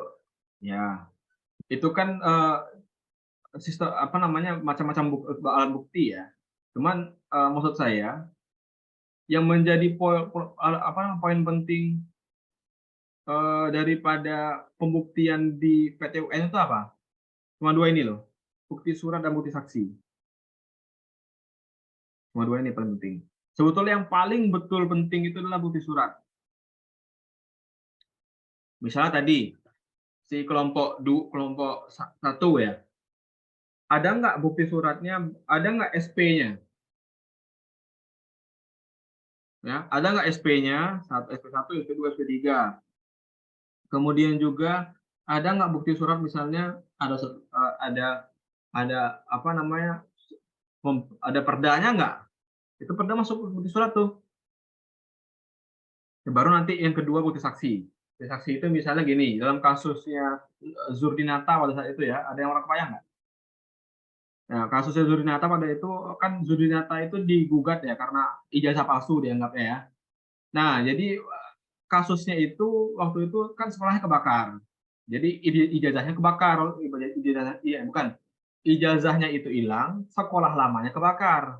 kan sistem apa namanya macam-macam alat bukti ya. Cuman maksud saya yang menjadi poin penting daripada pembuktian di PT-UN itu apa? Cuma dua ini loh, bukti surat dan bukti saksi. Cuma dua ini paling penting. Sebetulnya yang paling betul penting itu adalah bukti surat. Misalnya tadi si kelompok 1 ya, ada nggak bukti suratnya? Ada nggak SP-nya? Ya, ada nggak SP-nya? SP1, SP2, SP3. Kemudian juga ada nggak bukti surat misalnya ada apa namanya? Ada perdanya nggak? Itu perda masuk bukti surat tuh. Baru nanti yang kedua bukti saksi. Bukti saksi itu misalnya gini, dalam kasusnya Zurdinata pada saat itu ya, ada yang orang kebayang nggak? Nah, kasusnya Zurdinata pada itu kan Zurdinata itu digugat ya karena ijazah palsu dianggapnya ya. Nah, jadi kasusnya itu waktu itu kan sekolahnya kebakar. Jadi ijazahnya kebakar, ijazahnya itu hilang, sekolah lamanya kebakar.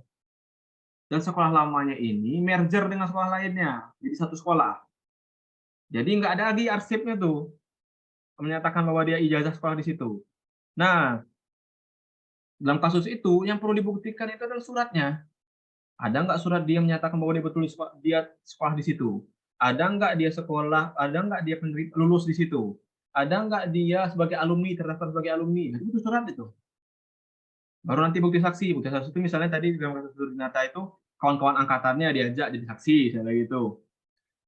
Dan sekolah lamanya ini merger dengan sekolah lainnya, jadi satu sekolah. Jadi nggak ada lagi arsipnya tuh menyatakan bahwa dia ijazah sekolah di situ. Nah, dalam kasus itu yang perlu dibuktikan itu adalah suratnya. Ada nggak surat dia menyatakan bahwa dia betul dia sekolah di situ? Ada nggak dia sekolah? Ada nggak dia lulus di situ? Ada nggak dia sebagai alumni, terdaftar sebagai alumni? Nah, itu surat itu. Baru nanti bukti saksi. Bukti saksi itu misalnya tadi dalam kasus Zurdinata itu kawan-kawan angkatannya diajak jadi saksi, misalnya gitu.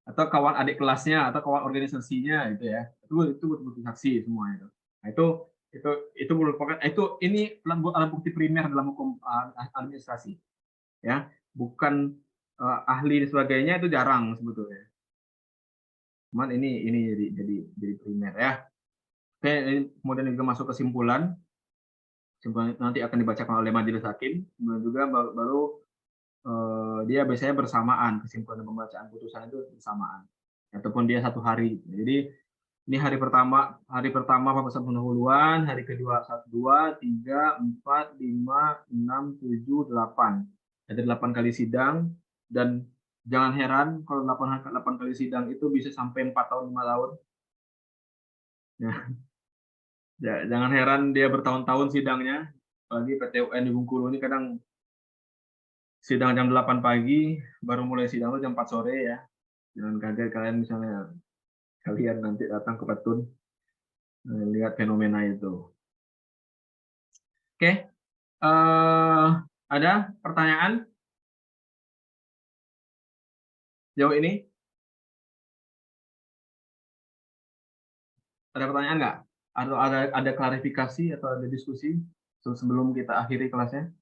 Atau kawan adik kelasnya atau kawan organisasinya gitu ya. Itu bukti saksi semua itu. Nah, itu merupakan ini alat bukti primer dalam hukum administrasi. Ya, bukan ahli dan sebagainya itu jarang sebetulnya. Cuman ini jadi primer ya. Oke, ini kemudian juga masuk kesimpulan. Kesimpulan nanti akan dibacakan oleh majelis hakim. Kemudian juga baru dia biasanya bersamaan, kesimpulan dan pembacaan putusan itu bersamaan. Ataupun dia satu hari. Jadi ini hari pertama pemeriksaan pendahuluan, hari kedua 1, 2, 3, 4, 5, 6, 7, 8. Ada 8 kali sidang dan jangan heran kalau 8 kali sidang itu bisa sampai 4 tahun 5 tahun. Ya, jangan heran dia bertahun-tahun sidangnya. Apalagi PT-UN di Bengkulu ini kadang sidang jam 8 pagi, baru mulai sidang itu jam 4 sore ya. Jangan kaget kalian misalnya kalian nanti datang ke Petun lihat fenomena itu. Oke, ada pertanyaan jauh ini? Ada pertanyaan nggak? Atau ada klarifikasi atau ada diskusi sebelum kita akhiri kelasnya?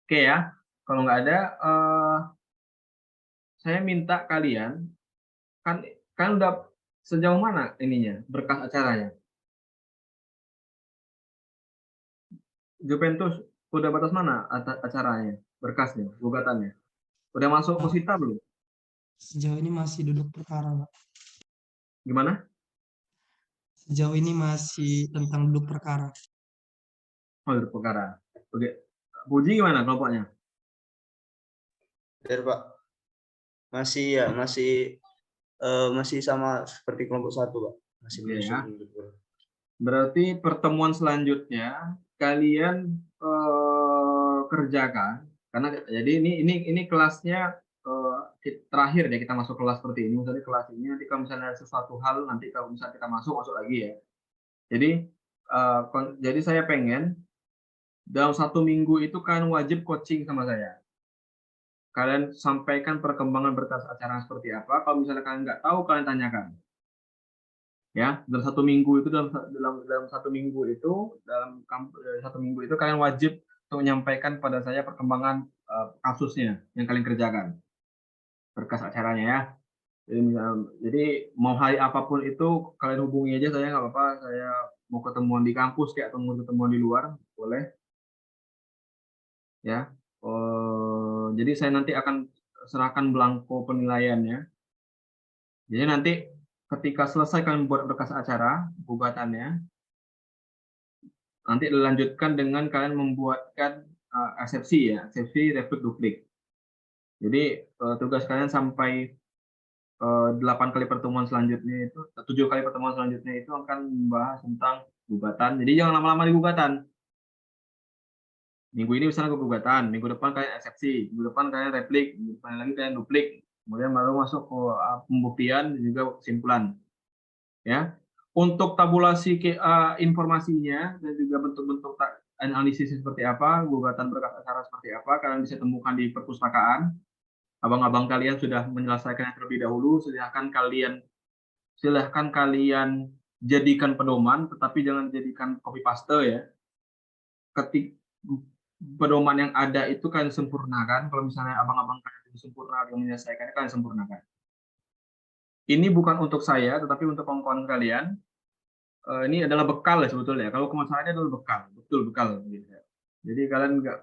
Oke ya, kalau nggak ada, saya minta kalian kan udah sejauh mana ininya berkas acaranya? Juventus udah batas mana acaranya, berkasnya, gugatannya? Udah masuk ke Posita belum? Sejauh ini masih duduk perkara, Pak. Gimana? Sejauh ini masih tentang duduk perkara. Oh, duduk perkara. Oke. Puji gimana kelompoknya? Biar Pak. Masih ya, masih sama seperti kelompok 1 Pak. Masih Oke, ya. menyusun. Berarti pertemuan selanjutnya kalian kerjakan, karena jadi ini kelasnya terakhir ya, kita masuk kelas seperti ini. Misalnya kelas ini nanti kalau misalnya ada sesuatu hal, nanti kalau misalnya kita masuk lagi ya. Jadi saya pengen dalam 1 minggu itu kalian wajib coaching sama saya. Kalian sampaikan perkembangan berkas acara seperti apa. Kalau misalnya kalian nggak tahu, kalian tanyakan. Ya, dalam 1 minggu itu dalam 1 minggu itu dalam 1 minggu itu kalian wajib untuk menyampaikan pada saya perkembangan kasusnya yang kalian kerjakan, berkas acaranya ya. Jadi mau hari apapun itu kalian hubungi aja saya, nggak apa-apa. Saya mau ketemuan di kampus kayak atau mau ketemuan di luar boleh ya. Jadi saya nanti akan serahkan belangko penilaiannya. Jadi nanti ketika selesai kalian buat berkas acara gugatannya, nanti dilanjutkan dengan kalian membuatkan eksepsi ya, eksepsi refleks duplik. Jadi tugas kalian sampai 8 kali pertemuan selanjutnya itu, 7 kali pertemuan selanjutnya itu akan membahas tentang gugatan. Jadi jangan lama-lama di gugatan. Minggu ini misalnya gugatan, minggu depan kalian eksepsi, minggu depan kalian replik, minggu depan lagi kalian duplik. Kemudian baru masuk ke pembuktian dan juga kesimpulan. Ya. Untuk tabulasi informasinya dan juga bentuk-bentuk analisis seperti apa, gugatan berkas acara seperti apa, kalian bisa temukan di perpustakaan. Abang-abang kalian sudah menyelesaikannya terlebih dahulu, silahkan kalian jadikan pedoman, tetapi jangan jadikan copy paste ya. Ketik pedoman yang ada itu kalian sempurnakan. Kalau misalnya abang-abang kalian sempurna yang menyelesaikannya, kalian sempurnakan. Ini bukan untuk saya, tetapi untuk kawan-kawan kalian. Ini adalah bekal ya sebetulnya. Kalau kemasannya adalah bekal, betul bekal. Gitu. Jadi kalian nggak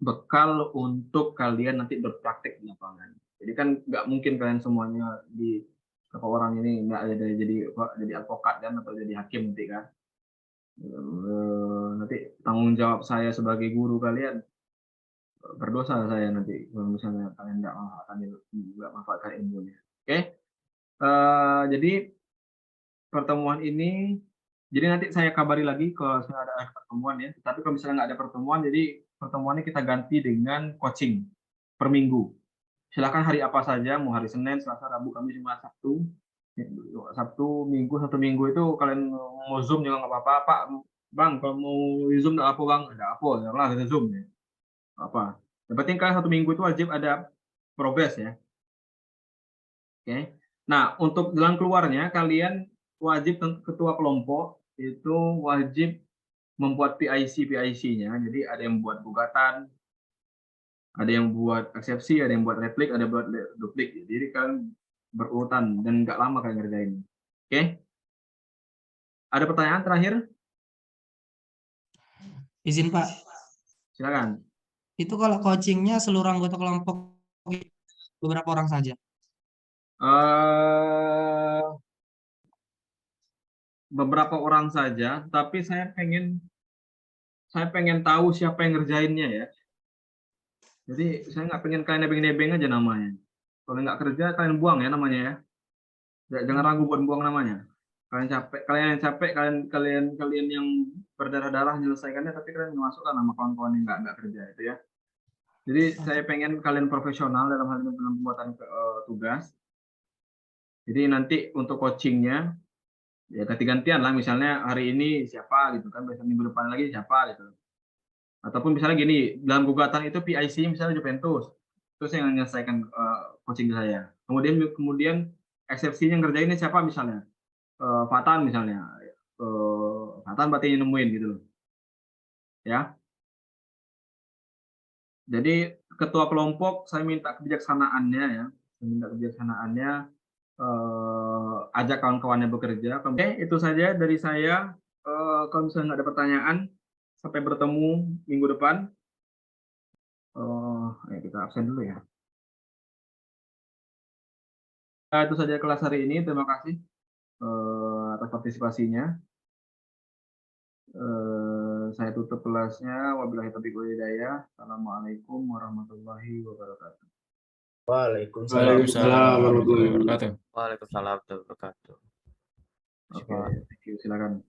bekal untuk kalian nanti berpraktek di lapangan. Jadi kan nggak mungkin kalian semuanya di beberapa orang ini nggak ada jadi advokat kan atau jadi hakim nanti kan. Nanti tanggung jawab saya sebagai guru kalian berdosa saya nanti kalau misalnya kalian nggak manfaatkan ilmunya. Oke. Jadi pertemuan ini, jadi nanti saya kabari lagi kalau ada pertemuan ya. Tapi kalau misalnya nggak ada pertemuan, jadi pertemuannya kita ganti dengan coaching per minggu. Silakan hari apa saja, mau hari Senin, Selasa, Rabu, Kamis, Jumat, Sabtu. Sabtu, Minggu, 1 minggu itu kalian mau Zoom juga nggak apa-apa. Pak, Bang, kalau mau Zoom nggak apa, Bang? Nggak apa, ya lah kita Zoom ya. Apa? Yang penting kalian 1 minggu itu wajib ada progres ya. Oke. Nah, untuk jalan keluarnya, kalian wajib ketua kelompok itu wajib membuat PIC-nya. Jadi ada yang buat gugatan, ada yang buat eksepsi, ada yang buat replik, ada yang buat duplik. Jadi kalian berurutan dan nggak lama kalian ngerjain. Oke? Ada pertanyaan terakhir? Izin Pak, Silakan. itu kalau coachingnya seluruh anggota kelompok beberapa orang saja? Beberapa orang saja, tapi saya pengen tahu siapa yang ngerjainnya ya. Jadi saya nggak pengen kalian nebeng-nebeng aja namanya. Kalau nggak kerja kalian buang ya namanya ya. Jangan ragu buat buang namanya. Kalian yang capek, kalian yang berdarah-darah menyelesaikannya, tapi kalian memasukkan nama kawan-kawan yang nggak kerja itu ya. Jadi saya pengen kalian profesional dalam hal ini dalam pembuatan tugas. Jadi nanti untuk coachingnya ya ganti-gantian lah, misalnya hari ini siapa gitu kan, besok minggu depan lagi siapa gitu. Ataupun misalnya gini, dalam gugatan itu PIC misalnya Juventus, terus yang menyelesaikan coaching saya. Kemudian eksepsinya ngerjainnya siapa misalnya, Fatan misalnya, Fatan berarti nemuin gitu loh, ya. Jadi ketua kelompok saya minta kebijaksanaannya ya, ajak kawan-kawannya bekerja. Oke, itu saja dari saya. Kalau misalnya nggak ada pertanyaan, sampai bertemu minggu depan. Kita absen dulu ya. Itu saja kelas hari ini. Terima kasih. atas partisipasinya. Saya tutup kelasnya. Wabillahi taufiq wal hidayah. Assalamualaikum warahmatullahi wabarakatuh. Waalaikumsalam. Waalaikumsalam warahmatullahi wabarakatuh. Waalaikumsalam warahmatullahi wabarakatuh. Oke, thank you. Silakan.